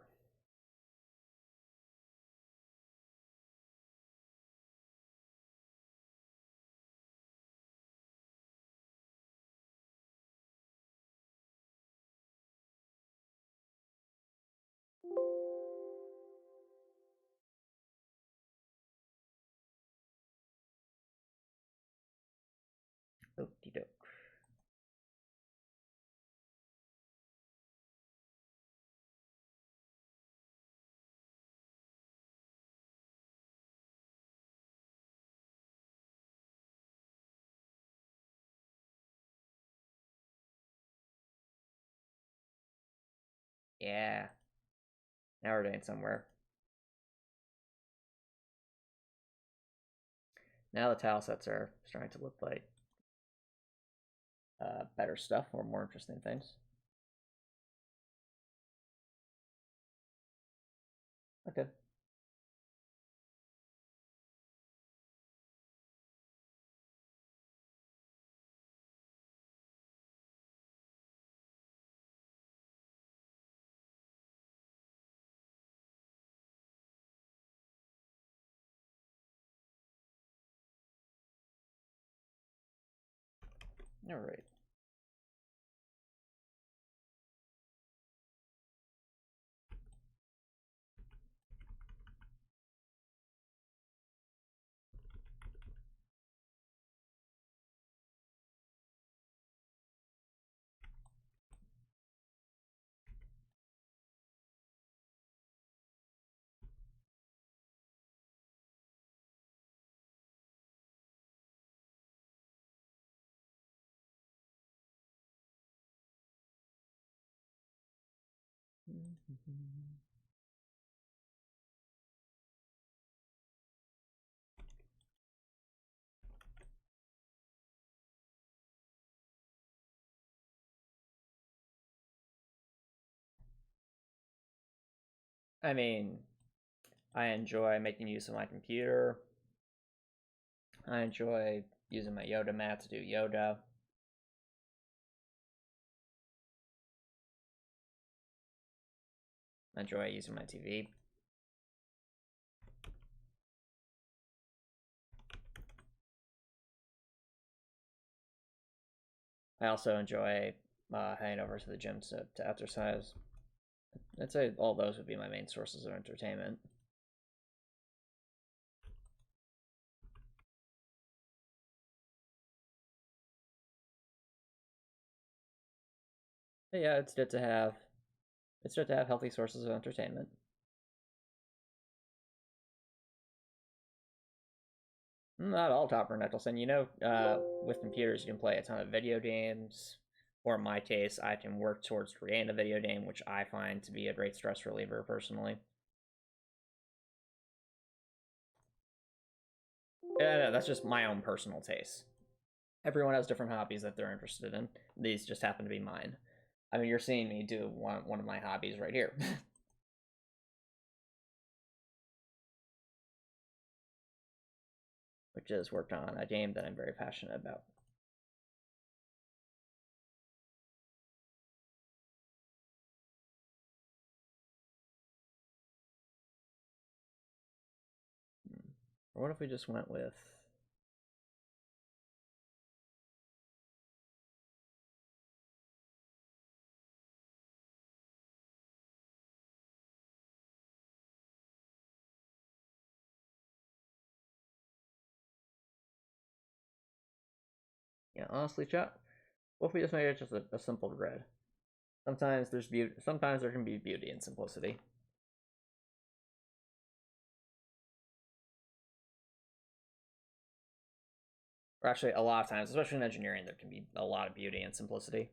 Okie doke. Yeah. Now we're getting somewhere. Now the tile sets are starting to look like better stuff or more interesting things. Okay. All right. I mean, I enjoy making use of my computer. I enjoy using my Yoda mat to do Yoda. I enjoy using my TV. I also enjoy heading over to the gym to exercise. I'd say all those would be my main sources of entertainment. But yeah, it's good to have healthy sources of entertainment. Not all Topper Nicholson. You know, with computers, you can play a ton of video games. Or in my case, I can work towards creating a video game, which I find to be a great stress reliever personally. Yeah, no, that's just my own personal taste. Everyone has different hobbies that they're interested in. These just happen to be mine. I mean, you're seeing me do one of my hobbies right here. Which is worked on a game that I'm very passionate about. Or what if we just went with... Yeah, honestly, chat, what if we just made it just a simple grid? Sometimes there's beauty. Sometimes there can be beauty in simplicity. Or actually, a lot of times, especially in engineering, there can be a lot of beauty in simplicity.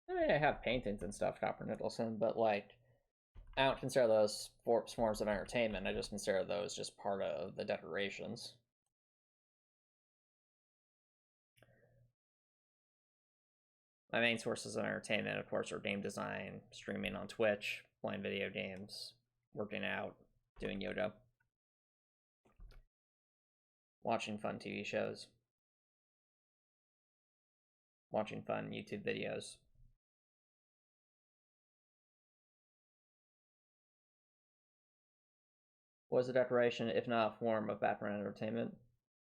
I mean, I have paintings and stuff, Copper Nicholson, but like, I don't consider those forms of entertainment. I just consider those just part of the decorations. My main sources of entertainment, of course, are game design, streaming on Twitch, playing video games, working out, doing yoga, watching fun TV shows, watching fun YouTube videos. Was a decoration, if not a form of background entertainment?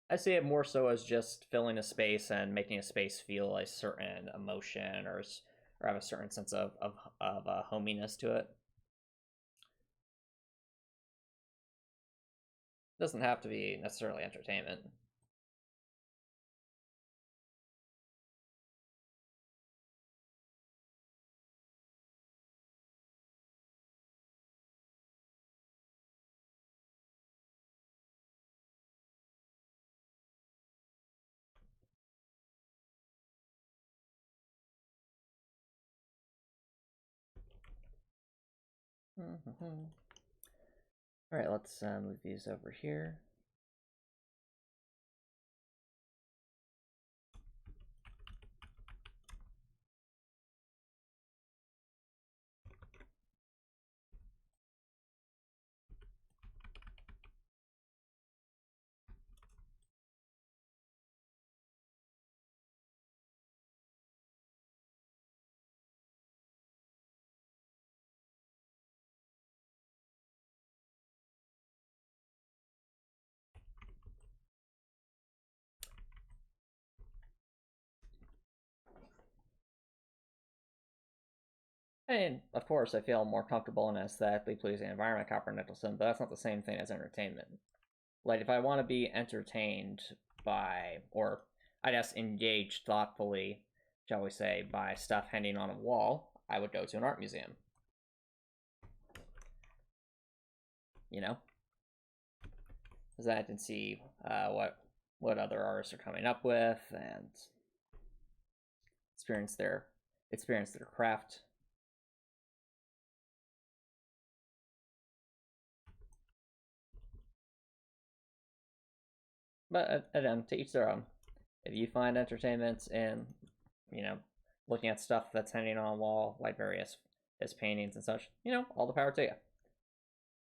I see it more so as just filling a space and making a space feel a certain emotion or have a certain sense of hominess to it. It doesn't have to be necessarily entertainment. All right, let's move these over here. And of course, I feel more comfortable in an aesthetically pleasing environment, Copper Nicholson, but that's not the same thing as entertainment. Like, if I want to be entertained by, or I guess engaged thoughtfully, shall we say, by stuff hanging on a wall, I would go to an art museum. You know? Because then I can see what other artists are coming up with and experience their craft. But again, to each their own. If you find entertainment in, looking at stuff that's hanging on a wall, like various his paintings and such, all the power to you.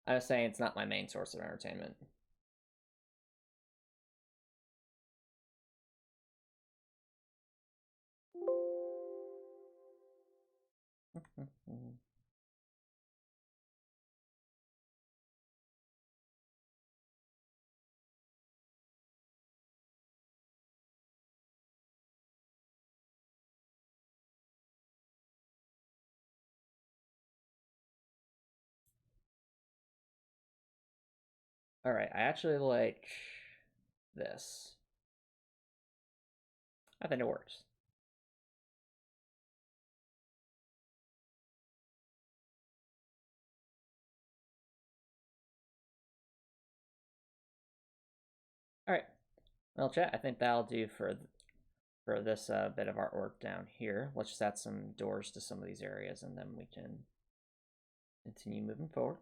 I'm just saying it's not my main source of entertainment. All right, I actually like this. I think it works. All right, well, chat, I think that'll do for this bit of artwork down here. Let's just add some doors to some of these areas, and then we can continue moving forward.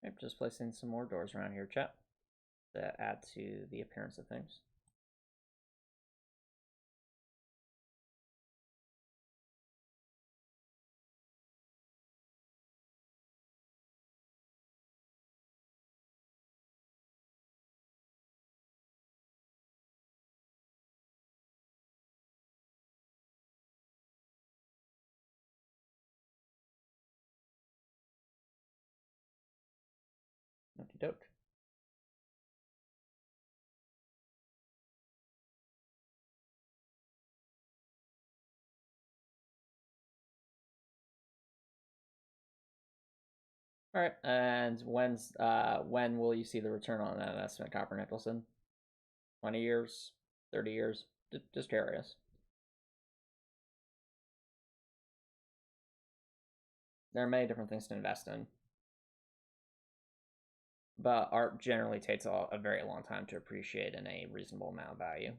Yep, just placing some more doors around here, chat, to add to the appearance of things. Okie doke. All right, and when will you see the return on that investment, Copper Nicholson? 20 years, 30 years? Just curious. There are many different things to invest in, but art generally takes a very long time to appreciate in a reasonable amount of value.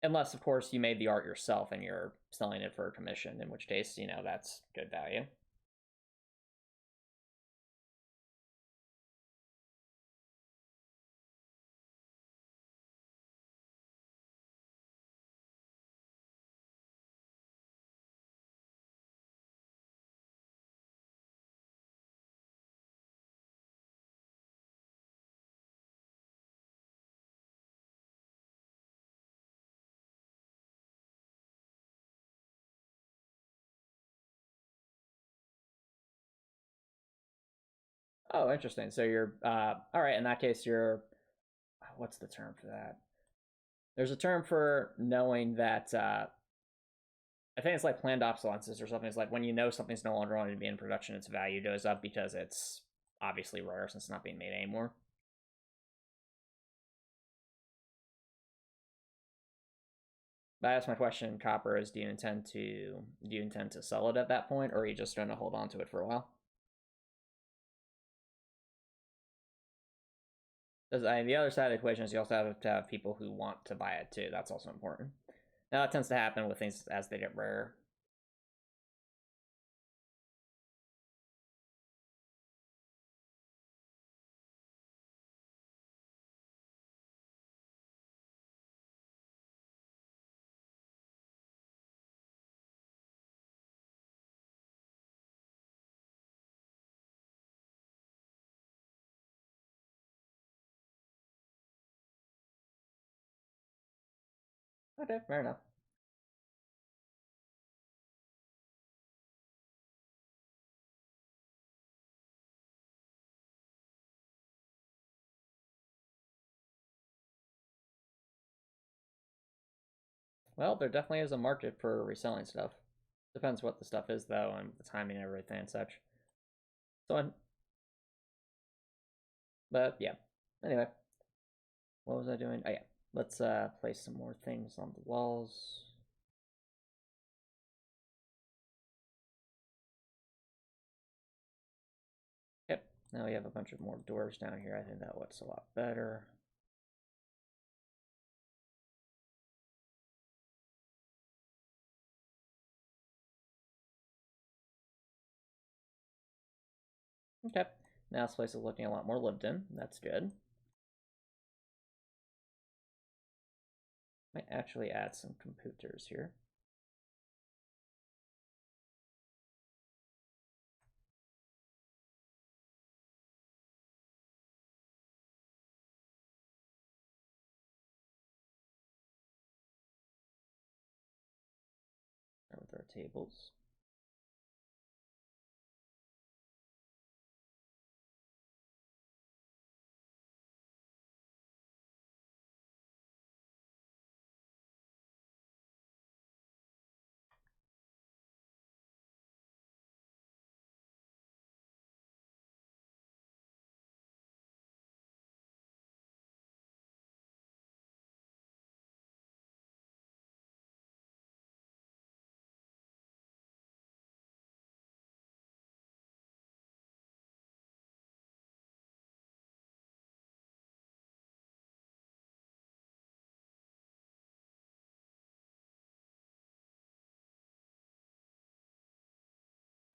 Unless, of course, you made the art yourself and you're selling it for a commission, in which case, that's good value. Oh, interesting. So you're all right. In that case, you're what's the term for that? There's a term for knowing that. I think it's like planned obsolescence or something. It's like when you know something's no longer going to be in production, its value goes up because it's obviously rare since it's not being made anymore. But that's my question, Copper, is do you intend to sell it at that point, or are you just going to hold on to it for a while? Because the other side of the equation is you also have to have people who want to buy it too. That's also important. Now that tends to happen with things as they get rarer. Okay, fair enough. Well, there definitely is a market for reselling stuff. Depends what the stuff is, though, and the timing and everything and such. So, but yeah. Anyway, what was I doing? Oh yeah, let's place some more things on the walls. Yep. Now we have a bunch of more doors down here. I think that looks a lot better. Okay. Now this place is looking a lot more lived in. That's good. Might actually add some computers here. Start with our tables.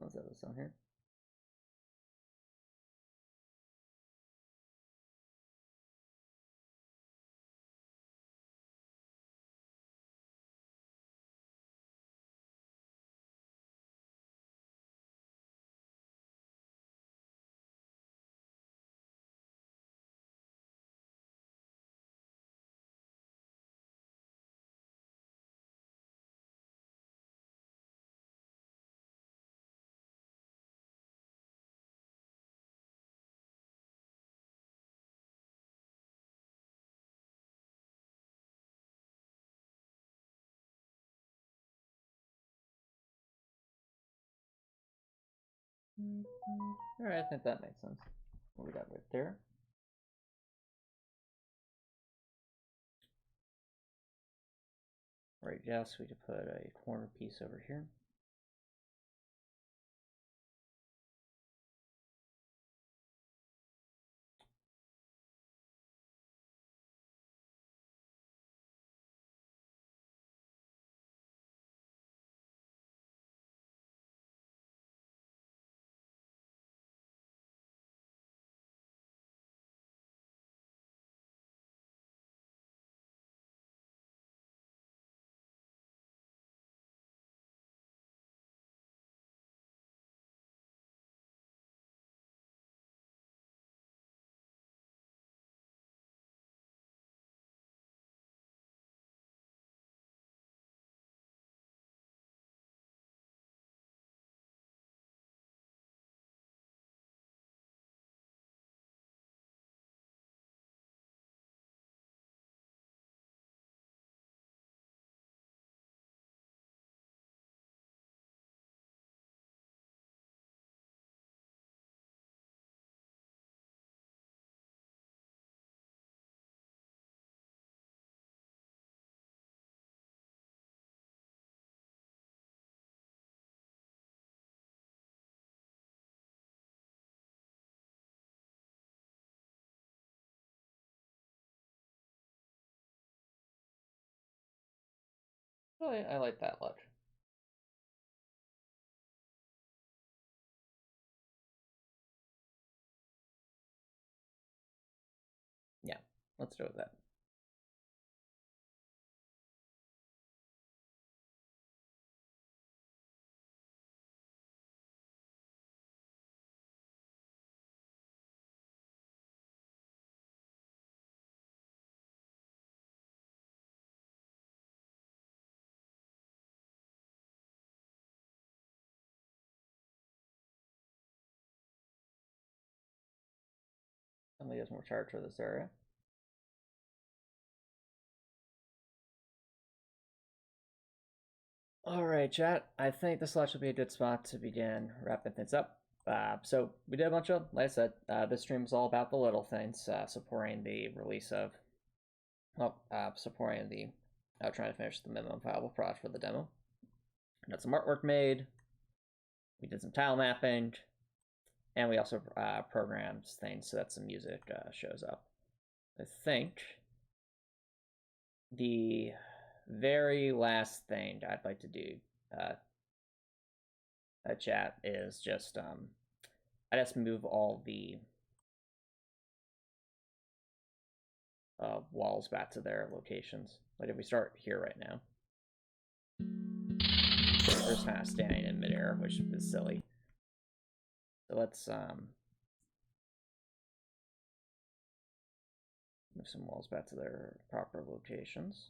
Let's have this on here. Alright, I think that makes sense. What we got right there. Right, yes, we could put a corner piece over here. Oh, I like that look. Yeah, let's go with that. Somebody has more charge for this area. Alright, chat. I think this will actually be a good spot to begin wrapping things up. So we did a bunch of, like I said, this stream is all about the little things, supporting the release of, well, supporting the, trying to finish the minimum viable product for the demo. Got some artwork made. We did some tile mapping, and we also programmed things so that some music shows up. I think the very last thing I'd like to do, chat, is just I just move all the walls back to their locations. Like if we start here right now, we're just kind of standing in midair, which is silly. So let's move some walls back to their proper locations.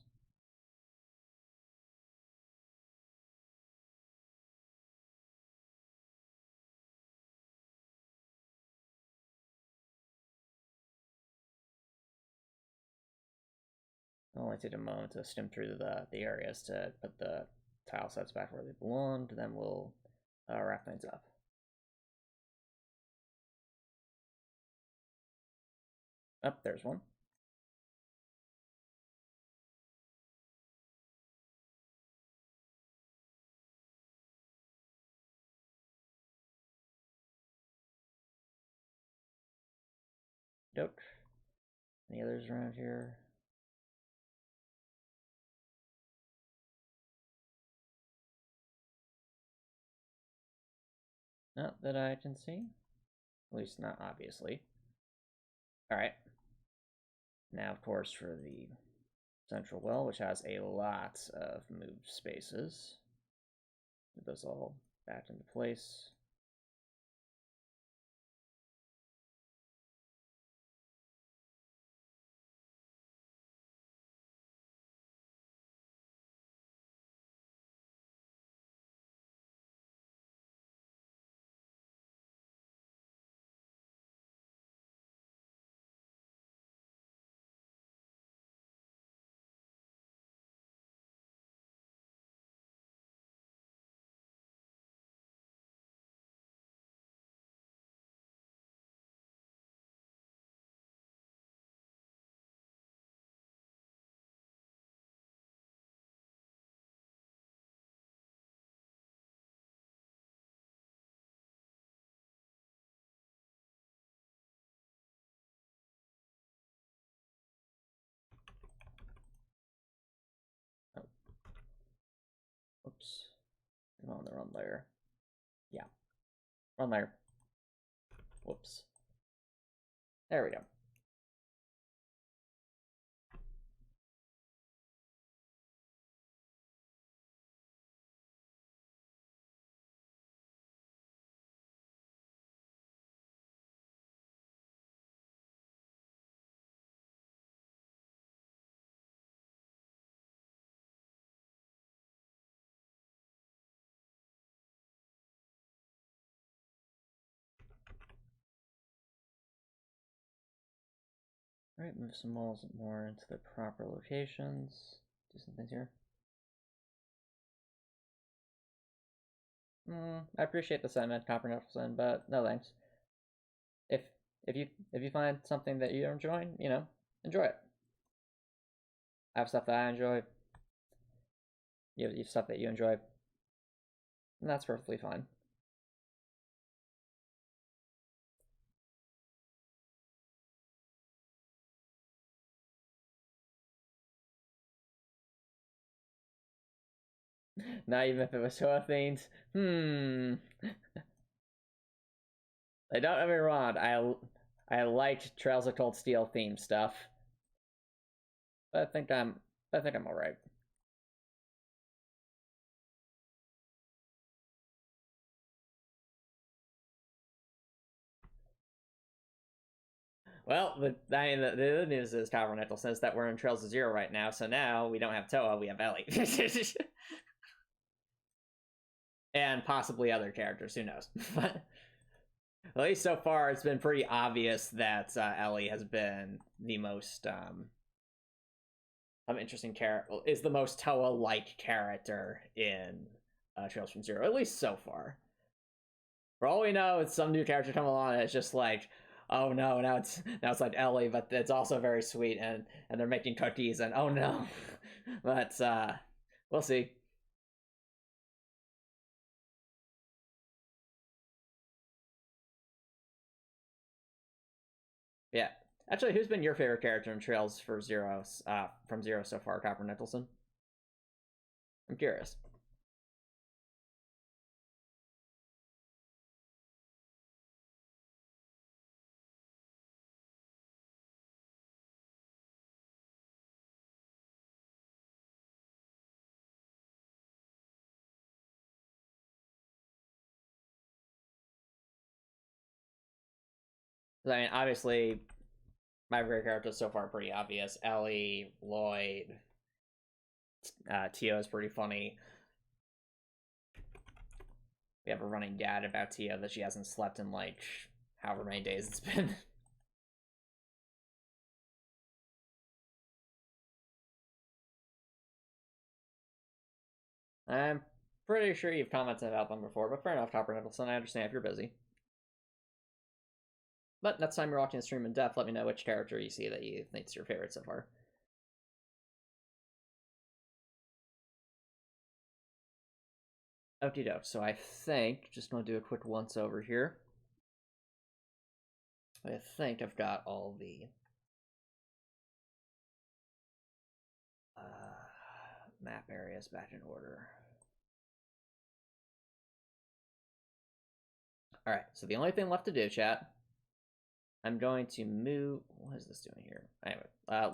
I'll only take a moment to skim through the areas to put the tile sets back where they belonged, then we'll wrap things up. Oh, there's one. Nope. Any others around here? Not that I can see. At least not obviously. Alright. Now, of course, for the central well, which has a lot of moved spaces. Put those all back into place. Come on, the run layer. Yeah. Run layer. Whoops. There we go. Alright, move some walls more into the proper locations. Do some things here. I appreciate the sentiment, Copper but no thanks. If you find something that you're enjoying, you know, enjoy it. I have stuff that I enjoy. You have stuff that you enjoy. And that's perfectly fine. Not even if it was Toa themed. Like, don't get me wrong, I liked Trails of Cold Steel themed stuff. But I think I'm alright. Well, the good news is, Tabernacle says that we're in Trails of Zero right now, so now we don't have Toa, we have Ellie. And possibly other characters, who knows. But at least so far, it's been pretty obvious that Ellie has been the most interesting character, is the most Toa-like character in Trails from Zero, at least so far. For all we know, it's some new character come along and it's just like, oh no, now it's like Ellie, but it's also very sweet, and they're making cookies, and oh no. But we'll see. Yeah. Actually, who's been your favorite character in Trails for Zero, from Zero so far, Copper Nicholson? I'm curious. I mean, obviously, my favorite characters so far are pretty obvious. Ellie, Lloyd, Tio is pretty funny. We have a running gag about Tio that she hasn't slept in, like, however many days it's been. I'm pretty sure you've commented about them before, but fair enough, Copper Nicholson. I understand if you're busy. But next time you're watching the stream in depth, let me know which character you see that you think's your favorite so far. Okie doke. So I think, just gonna do a quick once over here. I think I've got all the map areas back in order. All right, so the only thing left to do, chat, I'm going to move. What is this doing here? Anyway, I'm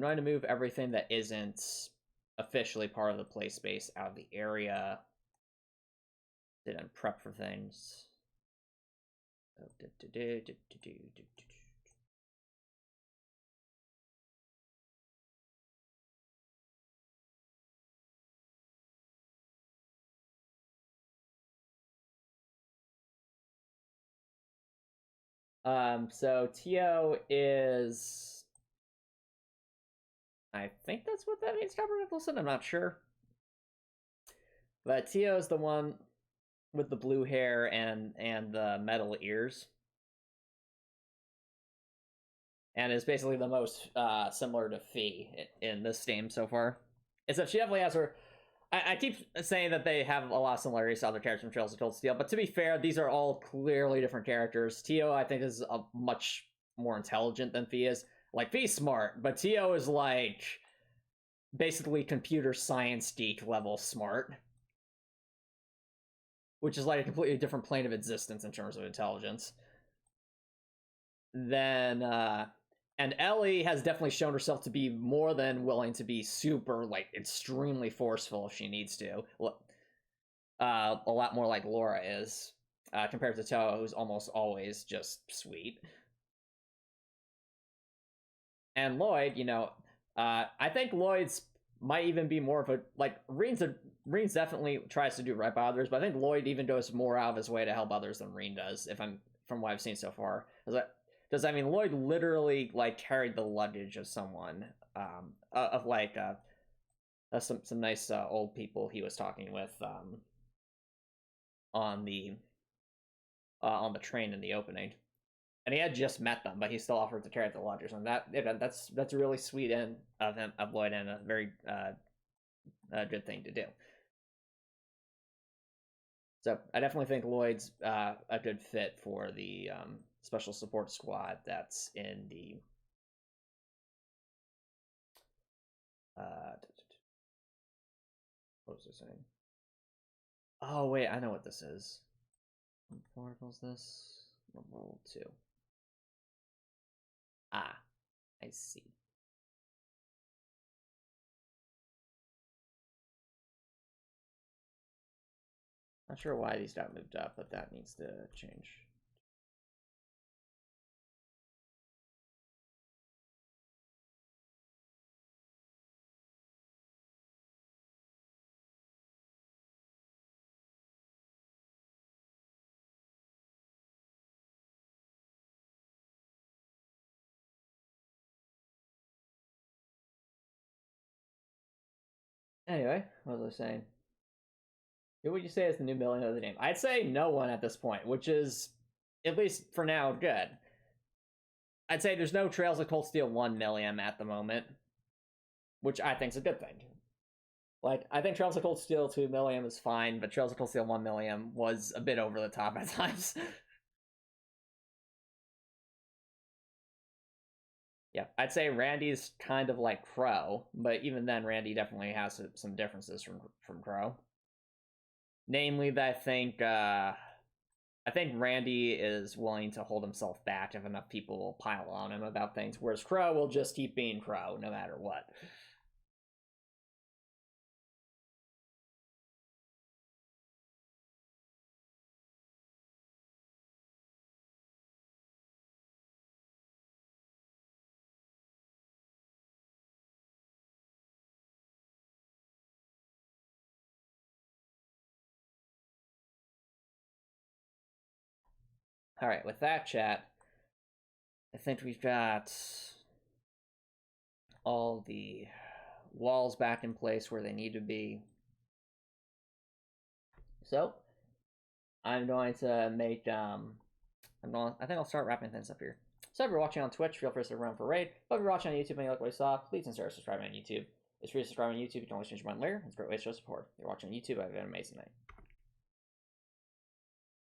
going to move everything that isn't officially part of the play space out of the area. Didn't prep for things. So Tio is, I think that's what that means, Copper Nicholson. I'm not sure, but Tio is the one with the blue hair and the metal ears, and is basically the most similar to Fee in this game so far. Except she definitely has her. I keep saying that they have a lot of similarities to other characters from Trails of Cold Steel, but to be fair, these are all clearly different characters. Tio, I think, is a much more intelligent than Fee is. Like, Fee's smart, but Tio is like basically computer science geek level smart. which is like a completely different plane of existence in terms of intelligence. Then and Ellie has definitely shown herself to be more than willing to be super, like, extremely forceful if she needs to. A lot more like Laura is, compared to Toa, who's almost always just sweet. And Lloyd, you know, I think Lloyd's might even be more of a, like, Reen's definitely tries to do right by others, but I think Lloyd even goes more out of his way to help others than Reen does, if I'm from what I've seen so far. Because I mean, Lloyd literally, like, carried the luggage of someone, of like some nice old people he was talking with on the train in the opening, and he had just met them, but he still offered to carry the luggage, and that's a really sweet end of him, of Lloyd, and a very good thing to do. So I definitely think Lloyd's a good fit for the special support squad that's in the what was I saying? Oh wait, I know what this is. What article is this? Level 2. Ah, I see. Not sure why these got moved up, but that needs to change. Anyway, what was I saying? Who would you say is the new villain of the game? I'd say no one at this point, which is, at least for now, good. I'd say there's no Trails of Cold Steel 1 million at the moment, which I think is a good thing. Like, I think Trails of Cold Steel 2 million is fine, but Trails of Cold Steel 1 million was a bit over the top at times. Yeah, I'd say Randy's kind of like Crow, but even then, Randy definitely has some differences from Crow. Namely, that I think Randy is willing to hold himself back if enough people will pile on him about things, whereas Crow will just keep being Crow no matter what. All right, with that, chat, I think we've got all the walls back in place where they need to be. So I'm going to make I think I'll start wrapping things up here. So if you're watching on Twitch, feel free to stick around for raid. But if you're watching on YouTube and you like what you saw, please consider subscribing on YouTube. It's free to subscribe on YouTube. You can always change your mind later. It's a great way to show support. If you're watching on YouTube, have an amazing night.